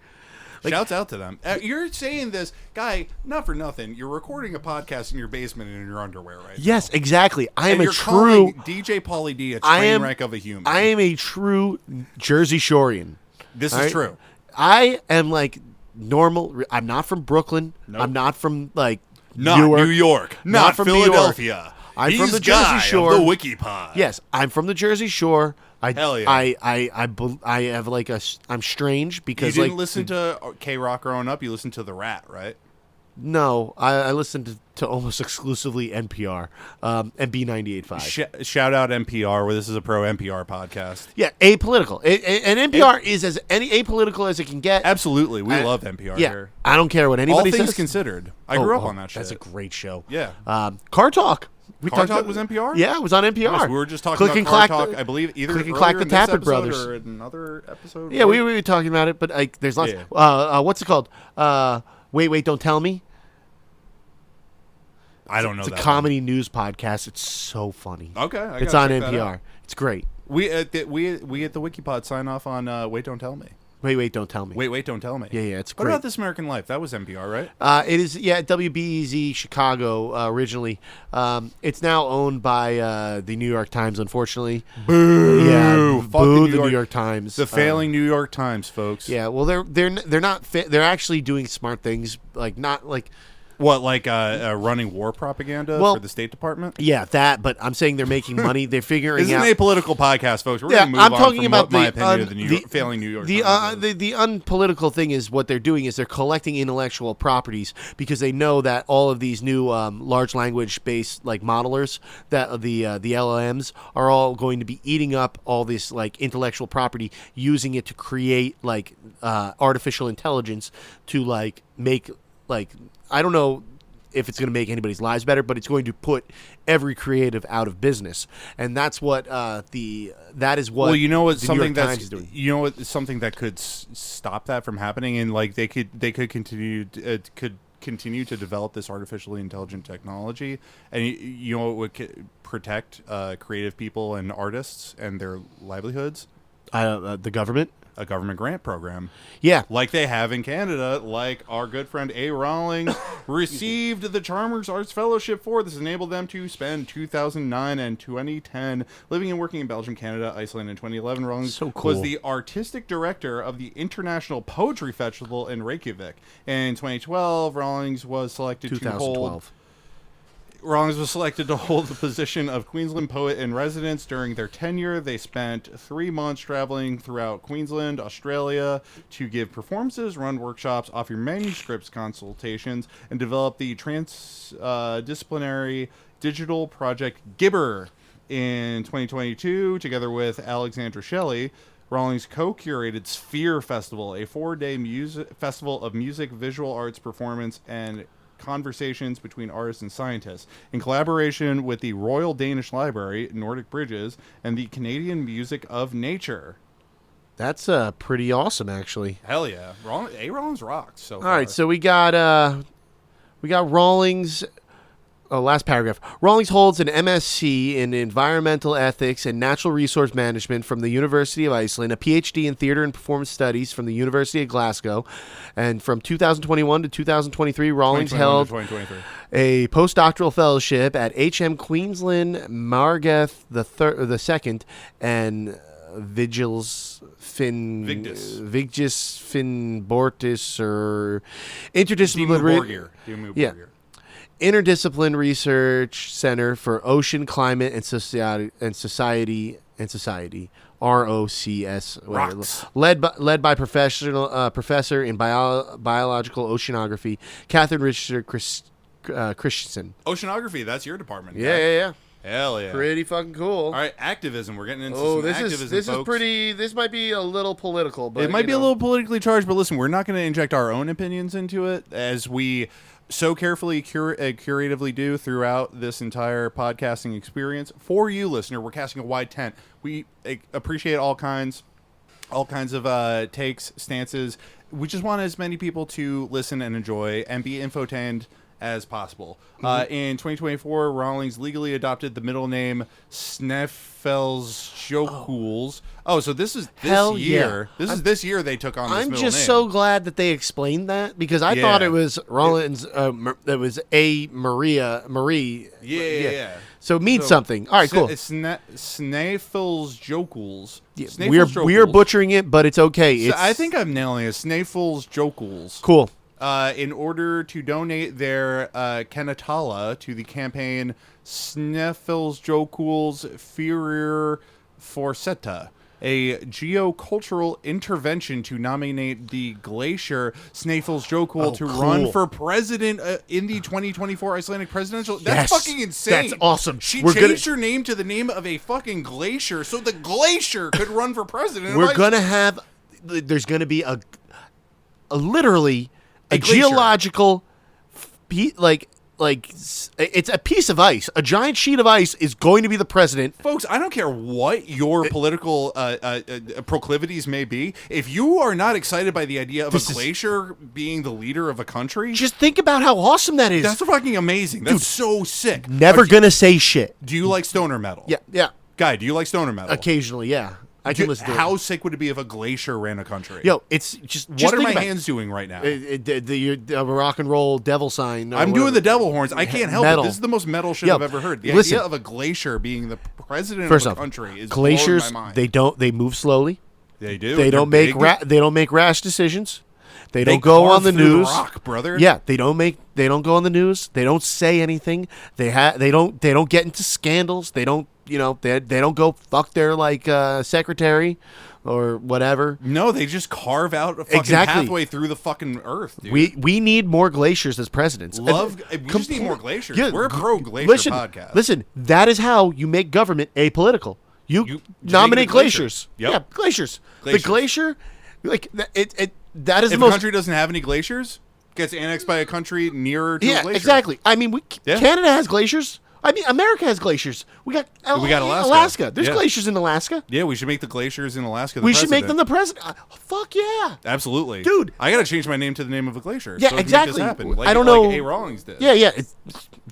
like- Shouts out to them. You're saying this, guy, not for nothing. You're recording a podcast in your basement in your underwear right yes, exactly. I now. am And a you're true. calling DJ Pauly D a I train am wreck of a human. I am a true Jersey Shorean. This All is right? true. I am like normal. I'm not from Brooklyn. Nope. I'm not from like Not Newark. New York. Not from New York. Philadelphia. I'm He's from the Guy Jersey Shore. of the WikiPod. Yes, I'm from the Jersey Shore. Hell yeah. I have like I'm strange You because didn't like listen to K-Rock growing up. You listened to The Rat, right? no, I listened to almost exclusively NPR and B98.5. Shout out NPR, where this is a pro NPR podcast. Yeah, apolitical. And NPR is as apolitical as it can get. Absolutely, we I- love NPR Yeah, here. I don't care what All anybody things says. considered, I grew up on that shit. That's a great show. Yeah. Car Talk. We Car talked Talk about- was NPR? Yeah, it was on NPR. Yes, we were just talking Click about and Car Clack Talk, the- I believe, either Click and Clack earlier the in this Tappert episode brothers. or another episode. Yeah, we were talking about it, but like, there's lots. Yeah. What's it called? Wait, don't tell me. I don't know. It's a that comedy news podcast. It's so funny. one. Okay, I It's gotta on check that out. NPR. It's great. We at the WikiPod sign off on Wait Don't Tell Me. Wait, don't tell me. Wait Don't Tell Me. Yeah, it's What great. about This American Life? That was NPR, right? It is, WBEZ Chicago originally. It's now owned by the New York Times, unfortunately. Boo! Yeah, Fuck boo the New York Times. The failing New York Times, folks. Yeah, well, they're not. They're actually doing smart things, like not like. What, like running war propaganda Well, for the State Department? Yeah, that. But I'm saying they're making money. They're figuring This is out. an apolitical podcast, folks. We're Yeah, going to move I'm on talking from about what my the opinion of the failing New York Times is. the unpolitical thing is what they're doing is they're collecting intellectual properties because they know that all of these new large language based like modelers that the LLMs are all going to be eating up all this like intellectual property, using it to create like artificial intelligence to like make like I don't know if it's going to make anybody's lives better, but it's going to put every creative out of business, and that's what that is what. Well, you know what? the New Something York that's Times is doing. you know what? Something that could stop that from happening, and like they could continue to develop this artificially intelligent technology, and you know what would protect creative people and artists and their livelihoods? The government. A government grant program. Yeah. Like they have in Canada, like our good friend A. Rawlings received the Chalmers Arts Fellowship for. This enabled them to spend 2009 and 2010 living and working in Belgium, Canada, Iceland. In 2011, Rawlings So cool. was the artistic director of the International Poetry Festival in Reykjavik. And in 2012, Rawlings was selected to hold 2012. Rawlings was selected to hold the position of Queensland Poet in Residence. During their tenure, they spent 3 months traveling throughout Queensland, Australia, to give performances, run workshops, offer manuscripts consultations, and develop the transdisciplinary digital project Gibber. In 2022, together with Alexandra Shelley, Rawlings co-curated Sphere Festival, a 4-day festival of music, visual arts, performance, and conversations between artists and scientists, in collaboration with the Royal Danish Library, Nordic Bridges, and the Canadian Music of Nature. That's pretty awesome, actually. Hell yeah. Rawlings rocks. So All right, so we got Rawlings. Oh, last paragraph. Rawlings holds an MSc in Environmental Ethics and Natural Resource Management from the University of Iceland, a PhD in Theatre and Performance Studies from the University of Glasgow, and from 2021 to 2023, Rawlings held a postdoctoral fellowship at HM Queensland Margath II and Vigils Vigis Fin Bortis or interdisciplinary. Yeah. Interdisciplinary Research Center for Ocean, Climate, and Society, ROCS, Rocks. led by professor in biological oceanography, Catherine Richard Christensen. Oceanography, that's your department. Yeah. Hell yeah. Pretty fucking cool. All right, activism. We're getting into some activism, this folks. is pretty. This might be a little political, but It might be a little politically charged, but listen, we're not going to inject our own opinions into it, as we so carefully curatively do throughout this entire podcasting experience. For you, listener, we're casting a wide tent. We appreciate all kinds of takes, stances. We just want as many people to listen and enjoy and be infotained as possible. In 2024, Rawlings legally adopted the middle name Sneffelsjokuls. Oh, so this is this Hell year. yeah. This year they took on this I'm middle just name. so glad that they explained that, because I thought it was Rollins. It was a Marie. Yeah. So it means something. All right, cool. It's Sneffelsjokuls. We're butchering it, but it's okay. So I think I'm nailing it. Sneffelsjokuls. Cool. In order to donate their Kenatala to the campaign Sneffelsjokuls Fyrir Forsetta, a geocultural intervention to nominate the glacier Sneffelsjokul to run for president in the 2024 Icelandic presidential. That's fucking insane. That's awesome. She changed her name to the name of a fucking glacier so the glacier could run for president. We're going to have, there's going to be a literally a glacier. geological, it's a piece of ice. A giant sheet of ice is going to be the president. Folks, I don't care what your political proclivities may be. If you are not excited by the idea of a glacier being the leader of a country, Just think about how awesome that is. that's fucking amazing. That's so sick. Never going to say shit. Do you like stoner metal? Yeah. Guy, do you like stoner metal? Occasionally, yeah. I can listen to How it. sick would it be if a glacier ran a country? Yo, it's just what are think my about hands doing right now? the rock and roll devil sign. I'm doing the devil horns. I can't help Metal. it. This is the most metal shit Yo, I've ever heard. The listen. idea of a glacier being the president First of off, a country is glaciers. blowing my mind. They move slowly. They do. They don't They're make big. they don't make rash decisions. They They don't go carve on the through news. rock, brother. Yeah, they don't go on the news. They don't say anything. They don't get into scandals. They don't they don't go fuck their secretary or whatever. No, they just carve out a fucking pathway through the fucking earth, dude. We need more glaciers as presidents. We just need more glaciers. Yeah, We're a pro-glacier podcast. Listen, that is how you make government apolitical. You nominate make it a glacier. glaciers. Yep. Yeah, glaciers. Glaciers. The glacier, that is the If a most. country doesn't have any glaciers, gets annexed by a country nearer to a Yeah, glacier. exactly. I mean, Canada has glaciers. I mean, America has glaciers. We got Alaska. There's glaciers in Alaska. Yeah, we should make the glaciers in Alaska the We should make them president. the president. Fuck yeah. Absolutely. Dude. I got to change my name to the name of a glacier. Yeah, so we can exactly. Make this happen. I don't know. Like A. Rawlings did. Yeah, it's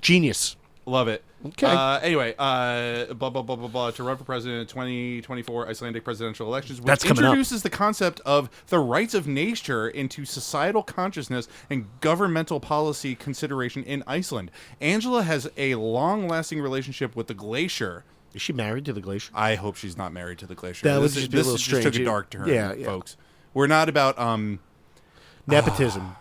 genius. Love it. Okay. Anyway, blah, blah, blah, blah, blah. To run for president in 2024 Icelandic presidential elections, which That's coming up. introduces the concept of the rights of nature into societal consciousness and governmental policy consideration in Iceland. Angela has a long-lasting relationship with the glacier. Is she married to the glacier? I hope she's not married to the glacier. That would this just be a little just took strange. a dark turn, Yeah. folks. We're not about Nepotism.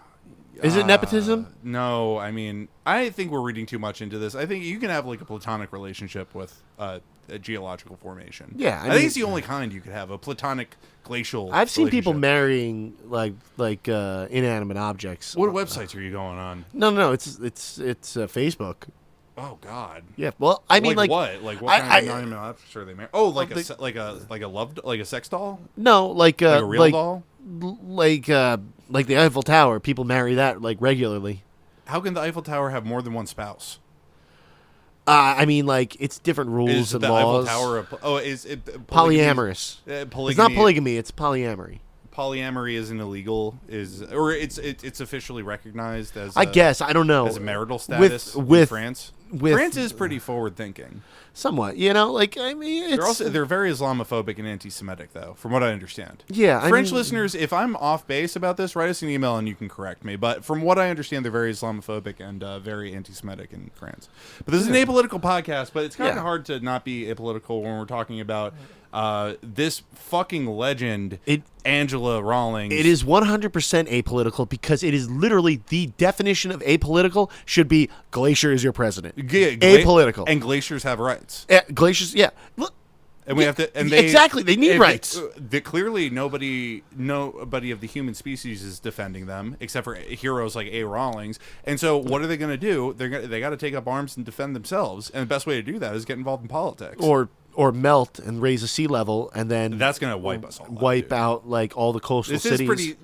Is it nepotism? No, I mean, I think we're reading too much into this. I think you can have like a platonic relationship with a geological formation. Yeah, I I mean, think it's the only kind you could have, a platonic glacial. I've seen people relationship. marrying inanimate objects. What websites are you going on? No. It's Facebook. Oh God. Yeah. Well, I mean, like what? Like what kind of? I'm not even sure they marry. Oh, like a sex doll, no, like like a real doll. like the Eiffel Tower. People marry that like regularly. How can the Eiffel Tower have more than one spouse? I mean, like it's different rules Is and the laws. Eiffel Tower? Is it polyamorous? Polygamy, It's not polygamy. It's polyamory. polyamory isn't illegal. It's officially recognized as I guess I don't know as a marital status in France. France is pretty forward thinking. Somewhat, like I mean, it's They're very Islamophobic and anti-Semitic, though, from what I understand. Yeah, French listeners, if I'm off base about this, write us an email and you can correct me. But from what I understand, they're very Islamophobic and very anti-Semitic in France. But this is an apolitical podcast, but it's kind of hard to not be apolitical when we're talking about this fucking legend, Angela Rawlings. It is 100% apolitical because it is literally the definition of apolitical should be Glacier is your president. Apolitical. And glaciers have rights. Glaciers, yeah. Look, And we have to, and exactly, they need rights. Clearly, nobody of the human species is defending them, except for heroes like A. Rawlings. And so, what are they going to do? They got to take up arms and defend themselves. And the best way to do that is get involved in politics, or melt and raise the sea level, and then that's going to wipe us all. Wipe out like all the coastal cities. Is pretty.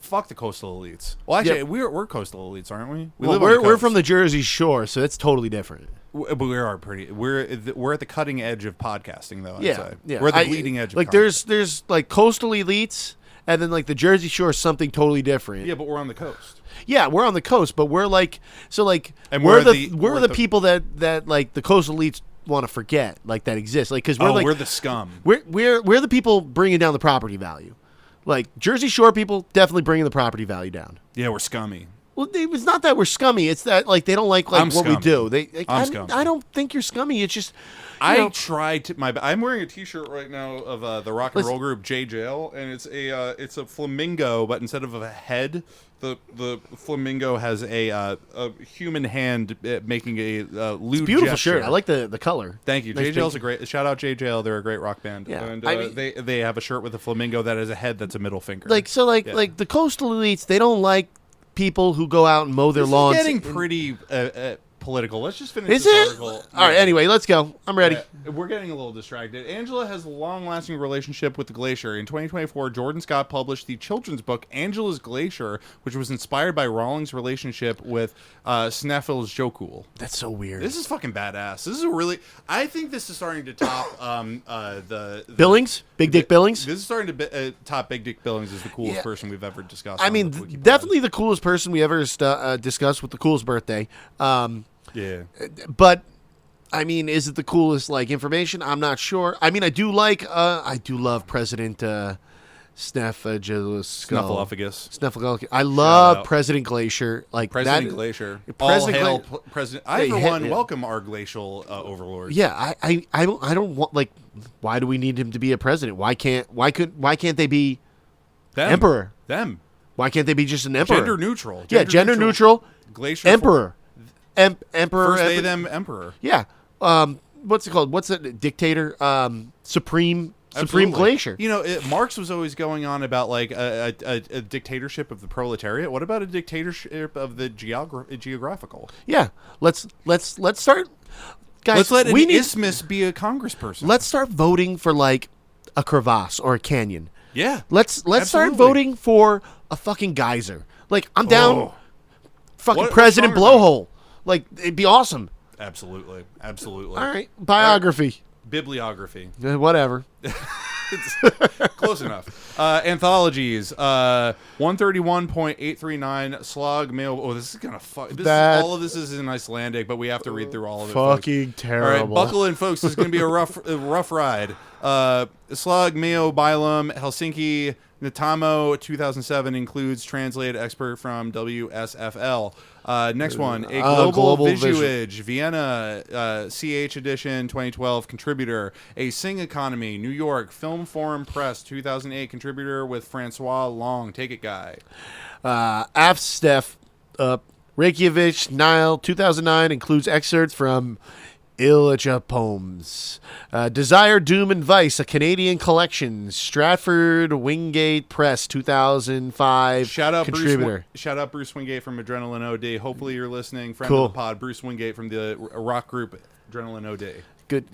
Fuck the coastal elites. Well, actually, we're coastal elites, aren't we? We're from the Jersey Shore, so it's totally different. But we're at the cutting edge of podcasting, though. I'd say. Yeah. We're at the bleeding edge. Like there's like coastal elites, and then like the Jersey Shore is something totally different. Yeah, but we're on the coast. Yeah, we're on the coast, but we're like and we're the people that like the coastal elites want to forget like that exists, like because we're the scum. We're the people bringing down the property value. Like Jersey Shore people definitely bringing the property value down. Yeah, we're scummy. Well, it's not that we're scummy. It's that like they don't like what scummy. we do. I'm scummy. I don't think you're scummy. It's just I'm wearing a T-shirt right now of the rock and roll group J Jail, and it's a flamingo, but instead of a head, the flamingo has a human hand making a lewd it's a beautiful gesture. shirt. I like the color. Thank you. J Jail's a great shout out. J Jail, they're a great rock band. Yeah. And I mean, they have a shirt with a flamingo that has a head that's a middle finger. Like the coastal elites, they don't like people who go out and mow their lawns. It's getting pretty political. Let's just finish Is this it? article. All right. Anyway, let's go. I'm ready. Yeah, we're getting a little distracted. Angela has a long-lasting relationship with the glacier. In 2024, Jordan Scott published the children's book Angela's Glacier, which was inspired by Rawlings' relationship with Sneffels Jokul. That's so weird. This is fucking badass. This is I think this is starting to top the Billings, Big Dick Billings. This is starting to top Big Dick Billings as the coolest person we've ever discussed. I mean, definitely the coolest person we ever discussed with the coolest birthday. Yeah, but I mean, is it the coolest like information? I'm not sure. I mean, I do love President Snuffleupagus. I love President Glacier. Like President Glacier. All hail President. I for one welcome our glacial overlords. Yeah, I don't want like. Why do we need him to be a president? Why can't they be emperor? Them. Why can't they be just an emperor? Gender neutral. Gender neutral. Glacier emperor. Emperor. First they them emperor. Yeah. What's it called? What's it? Dictator. Supreme Glacier. You know, Marx was always going on about like a dictatorship of the proletariat. What about a dictatorship of the geographical? Yeah. Let's start. Guys, let's let an isthmus be a congressperson. Let's start voting for like a crevasse or a canyon. Yeah. Let's start voting for a fucking geyser. Like I'm down. Fucking President Blowhole. Like it'd be awesome. Absolutely. All right. Biography. Bibliography. Whatever. Close enough. Anthologies. 131.839 slog mail. Oh, this is gonna fuck. All of this is in Icelandic, but we have to read through all of it. Fucking terrible. All right, buckle in, folks. This is gonna be a rough ride. Slog Meo Bilum Helsinki Natamo 2007 includes translated expert from WSFL. Next one, a global visuage Vienna CH edition 2012 contributor. A Sing Economy New York Film Forum Press 2008 contributor with Francois Long. Take it, guy. Afstef Reykjavik Nile 2009 includes excerpts from Ilicha Poems. Desire, Doom, and Vice, a Canadian collection. Stratford Wingate Press, 2005. Shout out contributor. Bruce Wingate from Adrenaline OD. Hopefully you're listening. Friend Cool. of the pod, Bruce Wingate from the rock group Adrenaline OD. Good.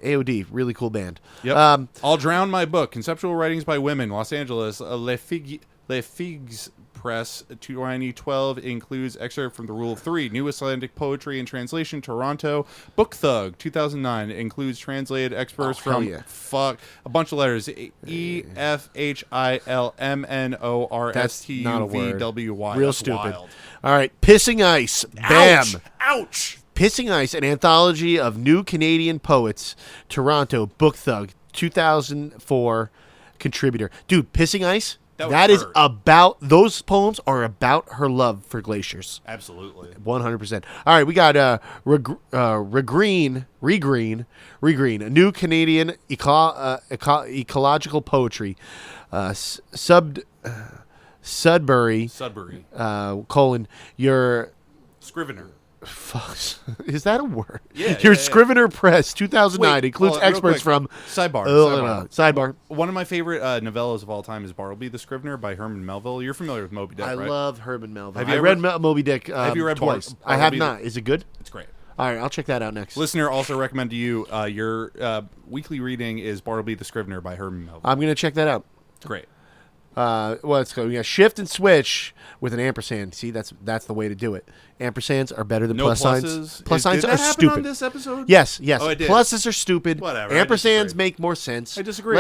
AOD, really cool band. Yep. I'll Drown My Book. Conceptual Writings by Women, Los Angeles. Les Figues Press, 2012, includes excerpt from The Rule of Three, New Icelandic Poetry and Translation, Toronto. Book Thug, 2009, includes translated excerpts from a bunch of letters. EFHILMNORSTUVWY. Real That's stupid. wild. All right, Pissing Ice. Bam. Ouch! Pissing Ice, an anthology of new Canadian poets. Toronto, Book Thug, 2004, contributor. Dude, Pissing Ice, that is about, those poems are about her love for glaciers. Absolutely. 100%. All right, we got Regreen, a new Canadian ecological poetry. Sudbury, your... Scrivener. Fuck. Is that a word? Yeah. Your Scrivener Press, 2009, Wait, includes hold on, real experts quick. from... Sidebar. Sidebar. One of my favorite novellas of all time is Bartleby the Scrivener by Herman Melville. You're familiar with Moby Dick, I right? love Herman Melville. Have you I read Moby Dick have you read twice. Bartleby I have not. Is it good? It's great. All right, I'll check that out next. Listener, also recommend to you your weekly reading is Bartleby the Scrivener by Herman Melville. I'm going to check that out. It's great. Let's go. We got shift and switch with an ampersand. See, that's the way to do it. Ampersands are better than No plus pluses. signs. Plus signs Did are that happen stupid. on this episode? Yes. Oh, it did. Pluses are stupid. Whatever, I Ampersands disagree. make more sense. I disagree.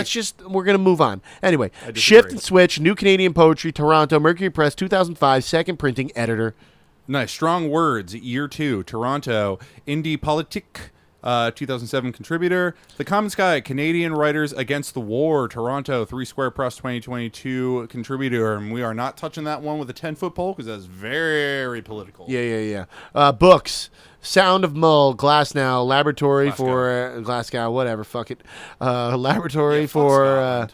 We're going to move on. Anyway, I disagree. shift and switch, new Canadian poetry, Toronto, Mercury Press, 2005, second printing, editor. Nice. Strong Words, Year 2, Toronto. Indie Politique, 2007 contributor. The Common Sky, Canadian Writers Against the War, Toronto, 3 Square Press, 2022 contributor. And we are not touching that one with a 10-foot pole because that's very political. Yeah. Books. Sound of Mull, Glasgow, Laboratory for Glasgow, whatever, fuck it. Laboratory for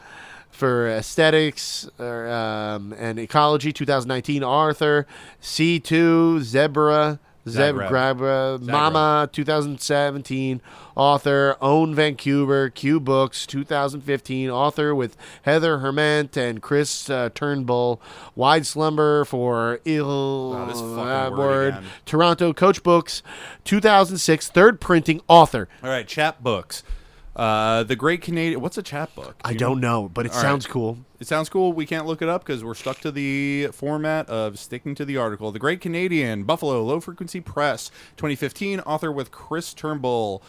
Aesthetics and Ecology, 2019. Arthur, C2, Zebra, Mama, 2017. Author, Own Vancouver, Q Books, 2015. Author with Heather Herment and Chris Turnbull. Wide Slumber for this fucking word again. Toronto, Coach Books, 2006. Third printing, author. All right, chapbooks. The Great Canadian... What's a chapbook? I don't know, but it sounds cool. It sounds cool. We can't look it up because we're stuck to the format of sticking to the article. The Great Canadian, Buffalo, Low Frequency Press, 2015. Author with Chris Turnbull.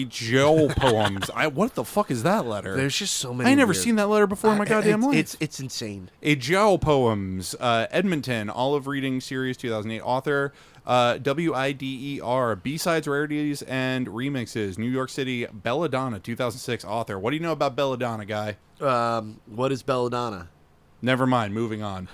Joe poems. What the fuck is that letter? There's just so many. I ain't never weird- seen that letter before in my goddamn life. It's insane. Joe poems. Edmonton, Olive Reading Series, 2008. Author. WIDER, B-Sides, Rarities, and Remixes. New York City, Belladonna, 2006. Author. What do you know about Belladonna, guy? What is Belladonna? Never mind. Moving on.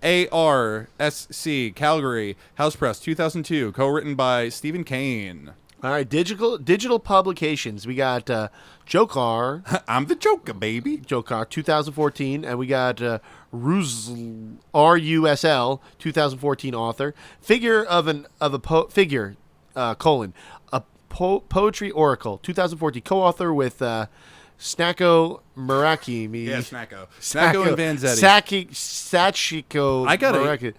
ARSC, Calgary, House Press, 2002. Co-written by Stephen Kane. All right, digital publications. We got Jokar. I'm the Joker, baby. Jokar, 2014, and we got RUSL, 2014 author. Figure of a poetry oracle, 2014 co-author with Snacko Murakami. Yeah, Snacko and Vanzetti. Sachiko.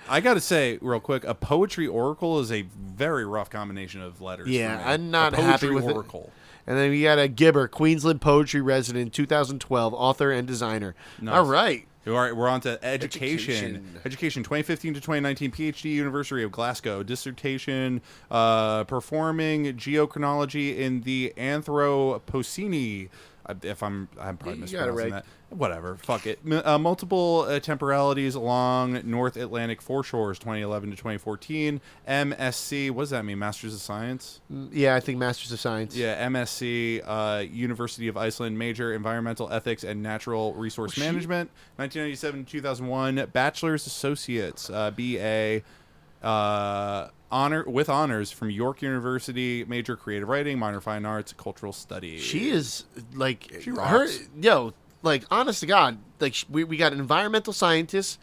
I gotta say real quick, a poetry oracle is a very rough combination of letters. Yeah, for me. I'm not A happy poetry with oracle. it. And then we got a Gibber, Queensland poetry resident, 2012, author and designer. Nice. All right. All right, we're on to education. Education, 2015 to 2019, PhD, University of Glasgow. Dissertation, performing geochronology in the Anthropocene. I'm probably mispronouncing that. Whatever, fuck it. Multiple temporalities along North Atlantic foreshores, 2011 to 2014. MSc, what does that mean? Masters of Science? Yeah, I think Masters of Science. Yeah, MSc, University of Iceland, major environmental ethics and natural resource management. 1997 to 2001. Bachelor's Associates, BA. With honors from York University, major creative writing, minor fine arts, cultural studies. She is like She rocks. like honest to God, like we got an environmental scientist,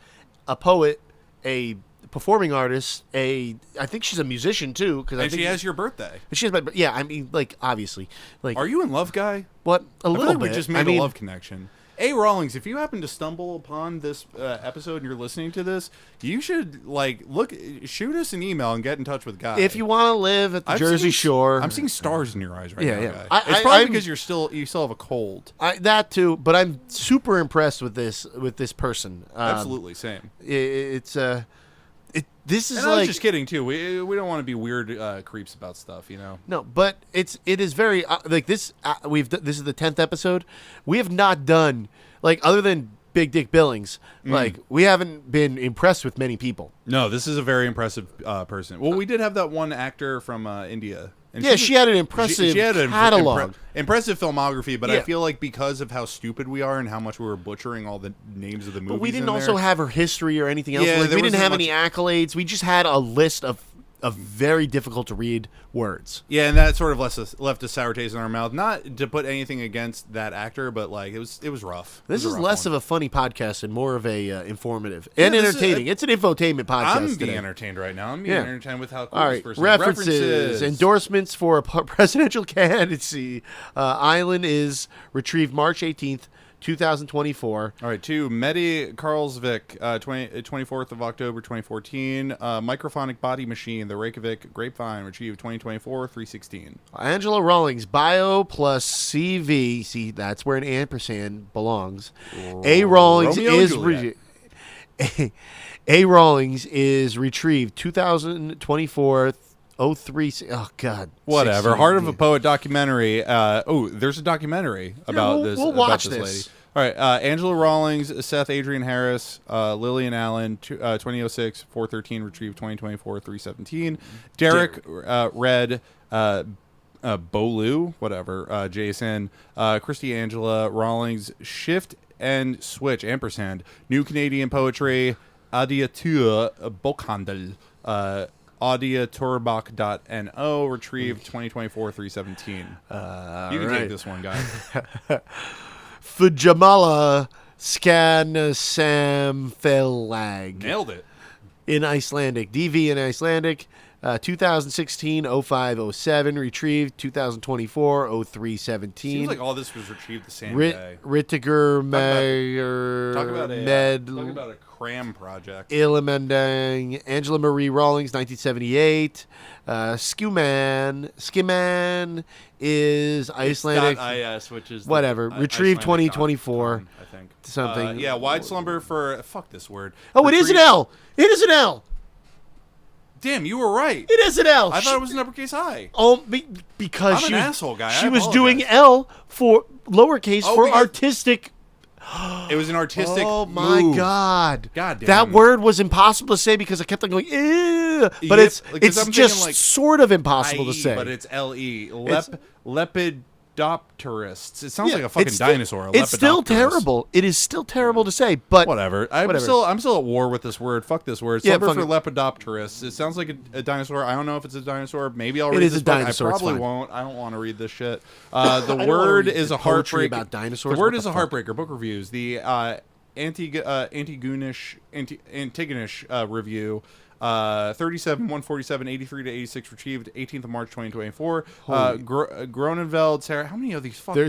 a poet, a performing artist. I think she's a musician too. Because And she has your birthday. She has yeah. I mean, like obviously, like Are you in love, guy? what a I feel little like bit. we just made a love connection. A. Rawlings, if you happen to stumble upon this episode and you're listening to this, you should shoot us an email and get in touch with Guy. If you want to live at the Jersey Shore, I'm seeing stars in your eyes right Yeah, now. yeah. Guy. It's probably because you still have a cold. that too. But I'm super impressed with this person. Absolutely, same. This is And I was like just kidding too. We don't want to be weird creeps about stuff, you know. no, but it is very like this. This is the 10th episode. We have not done like other than Big Dick Billings. Like we haven't been impressed with many people. No, this is a very impressive person. Well, we did have that one actor from India. And Yeah, she had an impressive catalog. Impressive filmography, but I Yeah. feel like because of how stupid we are and how much we were butchering all the names of the movies, But we didn't in also there, have her history or anything else. Yeah, Like, there we didn't wasn't have much- any accolades. We just had a list of very difficult to read words. Yeah, and that sort of left a sour taste in our mouth. Not to put anything against that actor, but like it was rough. This is less of a funny podcast and more of a informative and this is entertaining. It's an infotainment podcast. I'm today. being entertained right now. I'm being Yeah. entertained with how cool All this right, person references, endorsements for a presidential candidacy. Island is retrieved March 18th, 2024. All right, to Mehdi Karlsvik, 24th of October, 2014. Microphonic Body Machine, the Reykjavik Grapevine, retrieved 2024, 316. Angela Rawlings, bio plus CV. See, that's where an ampersand belongs. A Rawlings Romeo and is Juliet. A Rawlings is retrieved 2024 03. Oh God. Whatever. 16. Heart of a Poet documentary. There's a documentary about we'll watch about this. lady. All right. Angela Rawlings, Seth Adrian Harris, Lillian Allen, 2006, 413, retrieved 2024, 317. Derek Red, Bolu, whatever, Jason, Christy Angela, Rawlings, Shift and Switch, ampersand, New Canadian Poetry, Adiatur Bokhandel, audiatorbach.no, retrieved 2024, 317. You can take this one, guy. Fujamala Skansamfelag. Nailed it. In Icelandic. DV in Icelandic. 2016 0507. Retrieved 2024 0317. Seems like all this was retrieved the same Rit- day. Rittiger Meyer Talk about Med a cram project. Illamandang Angela Marie Rawlings 1978 Skiman is Icelandic .is, which is whatever. Retrieved 2024 I think something. yeah, wide slumber for fuck this word. Oh, it is an L. It is an L. Damn, you were right. It is an L. I thought it was an uppercase I. Oh, because I'm she an was, asshole, guy. She I was apologize. doing L for lowercase Oh, for because- artistic. It was an artistic. Oh my move. God! God damn. That word was impossible to say because I kept on going. Ew. But Yep, it's because I'm just thinking, like, sort of impossible to IE, say. but it's LE. It's- Lepidopterists. It sounds Yeah, like a fucking it's still- dinosaur. A It's still Lepidopterist. terrible. It is still terrible to say. But Whatever. Whatever. I'm still at war with this word. Fuck this word. Yeah, Slumber for fuck Lepidopterus. It sounds like a dinosaur. I don't know if it's a dinosaur. Maybe I'll It read is this a book. dinosaur, I it's probably fine. won't. I don't want to read this shit. The don't wanna word read is the a poetry heartbreaker. about dinosaurs. The word What is the a fuck? heartbreaker. Book reviews. The Antigonish review. 37, 147, 83 to 86 retrieved 18th of March 2024. Gronenveld, Sarah. How many of these fucking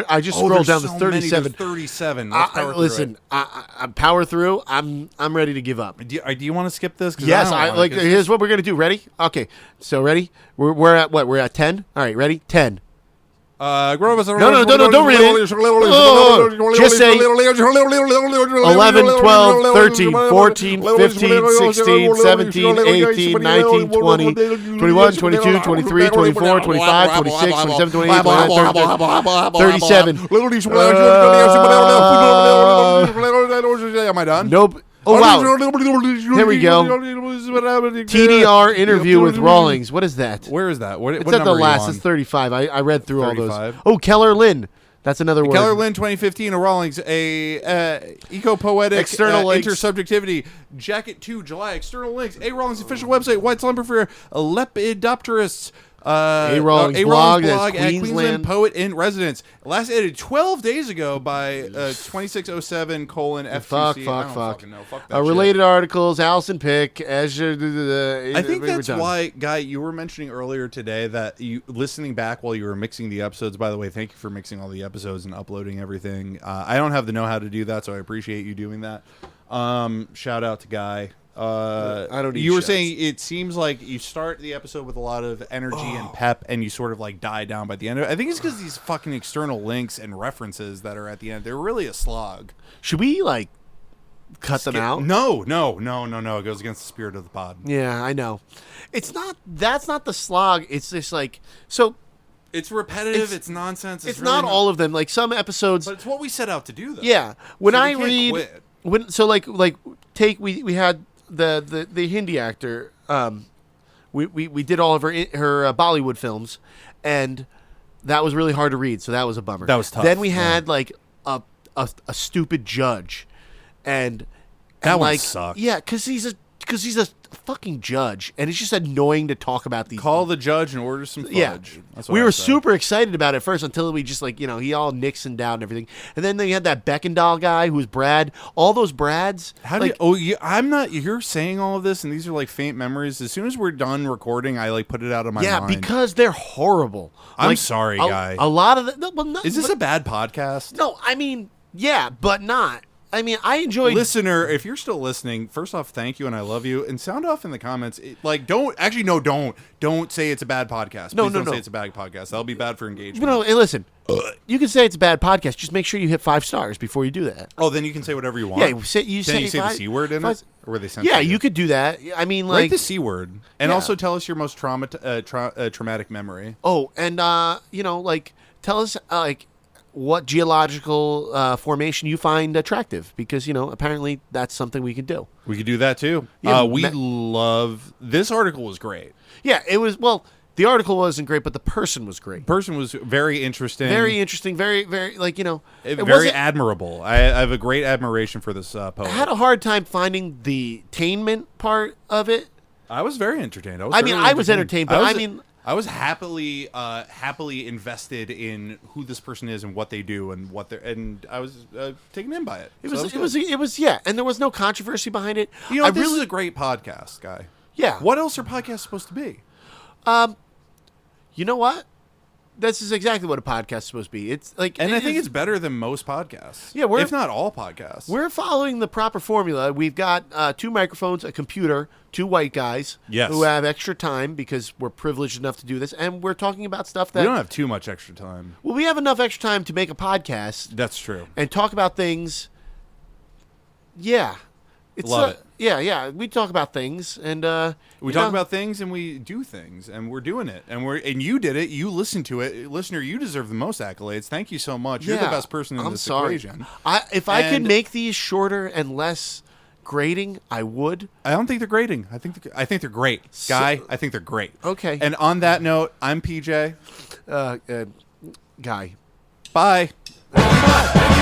I just scrolled down. there's There's so many. 37. There's 37. Let's power through Listen, it. I power through. I'm ready to give up. Do you want to skip this? 'Cause Yes, don't I wanna, like. 'cause Here's what we're gonna do. Ready? Okay. So ready? We're at what? We're at 10. All right. Ready? 10. No, don't read it. Oh, just say 11, 12, 13, 14, 15, 16, 17, 18, 19, 20, 21, 22, 23, 24, 25, 26, 27, 28, 29, 30, 37. Am I done? Nope. Oh, wow. Here we go. TDR interview with Rawlings. What is that? Where is that? What It's number at the are you last. on? It's 35. I read through all 35. those. Oh, Keller Lynn. That's another word. Keller Lynn 2015 of Rawlings, a eco-poetic External links. intersubjectivity. Jacket 2, July. External links. A Rawlings official website. White slumber for Lepidopterists. A. Rawlings blog, that's at Queensland Queensland. Poet in Residence. Last edited 12 days ago by 2607 colon FQC. Fuck. I don't fucking know. Fuck that shit. Related articles, Allison Pick, Azure. I think that's why, Guy, you were mentioning earlier today that you listening back while you were mixing the episodes. By the way, thank you for mixing all the episodes and uploading everything. I don't have the know-how to do that, so I appreciate you doing that. Shout out to Guy. I don't. You were saying it seems like you start the episode with a lot of energy and pep, and you sort of like die down by the end of it. I think it's because these fucking external links and references that are at the end, they're really a slog. Should we like cut them out? No. It goes against the spirit of the pod. Yeah, I know. It's not. That's not the slog. It's just like so. It's repetitive. It's nonsense. It's really not all of them. Like some episodes. But it's what we set out to do, though. Yeah. When So we I can't read, quit. when so like take we had the Hindi actor. We did all of her Bollywood films, and that was really hard to read. So that was a bummer. That was tough. Then we had like a stupid judge, and That one like, sucked. Yeah, because he's a fucking judge, and it's just annoying to talk about these. Call the judge and order some fudge. Yeah, That's what we I were say. super excited about it first until we just like he all Nixoned out and everything, and then they had that Beckendahl guy who was Brad. All those Brads. How do like, you, oh, you, I'm not. You're saying all of this, and these are like faint memories. As soon as we're done recording, I like put it out of my mind. because they're horrible. I'm Like, sorry, a, guy. A lot of the no, well, not, Is this but- a bad podcast? No, I mean, yeah, but not. I mean, I enjoyed. Listener, if you're still listening, first off, thank you and I love you. And sound off in the comments. Don't say it's a bad podcast. No, Please no, don't no. say it's a bad podcast. That'll be bad for engagement. You know, hey, listen. You can say it's a bad podcast. Just make sure you hit 5 stars before you do that. Oh, then you can say whatever you want. Yeah, you say Can you say the five- C word in five- it? Or were they censored? Yeah, you could do that. I mean, Write like, the C word. And Yeah. also tell us your most traumatic memory. oh, and like, tell us like what geological formation you find attractive, because apparently that's something we could do. We could do that too. Yeah, We love... This article was great. Yeah, it was. Well, the article wasn't great, but the person was great. Person was very interesting. Very interesting. Very, very like it very wasn't- admirable. I have a great admiration for this poet. I had a hard time finding the tainment part of it. I was very entertained. I was entertained, but I was happily invested in who this person is and what they do and and I was taken in by it. It So was good. it was yeah, and there was no controversy behind it. This is a great podcast, Guy. Yeah. What else are podcasts supposed to be? You know what? This is exactly what a podcast is supposed to be. It's like, And I think it's better than most podcasts. Yeah, if not all podcasts. we're following the proper formula. We've got 2 microphones, a computer, 2 white guys Yes. who have extra time because we're privileged enough to do this, and we're talking about stuff that We don't have too much extra time. well, we have enough extra time to make a podcast That's true. and talk about things. Yeah, it's Love it. Yeah. We talk about things, and We talk about things and we do things, and we're doing it, and you did it. You listened to it, listener. You deserve the most accolades. Thank you so much. You're the best person in I'm this sorry. equation. If I could And- make these shorter and less grading, I would. I don't think they're grading. I think they're great, Guy. I think they're great. Okay. And on that note, I'm PJ. Guy. Bye. Wiki Pod,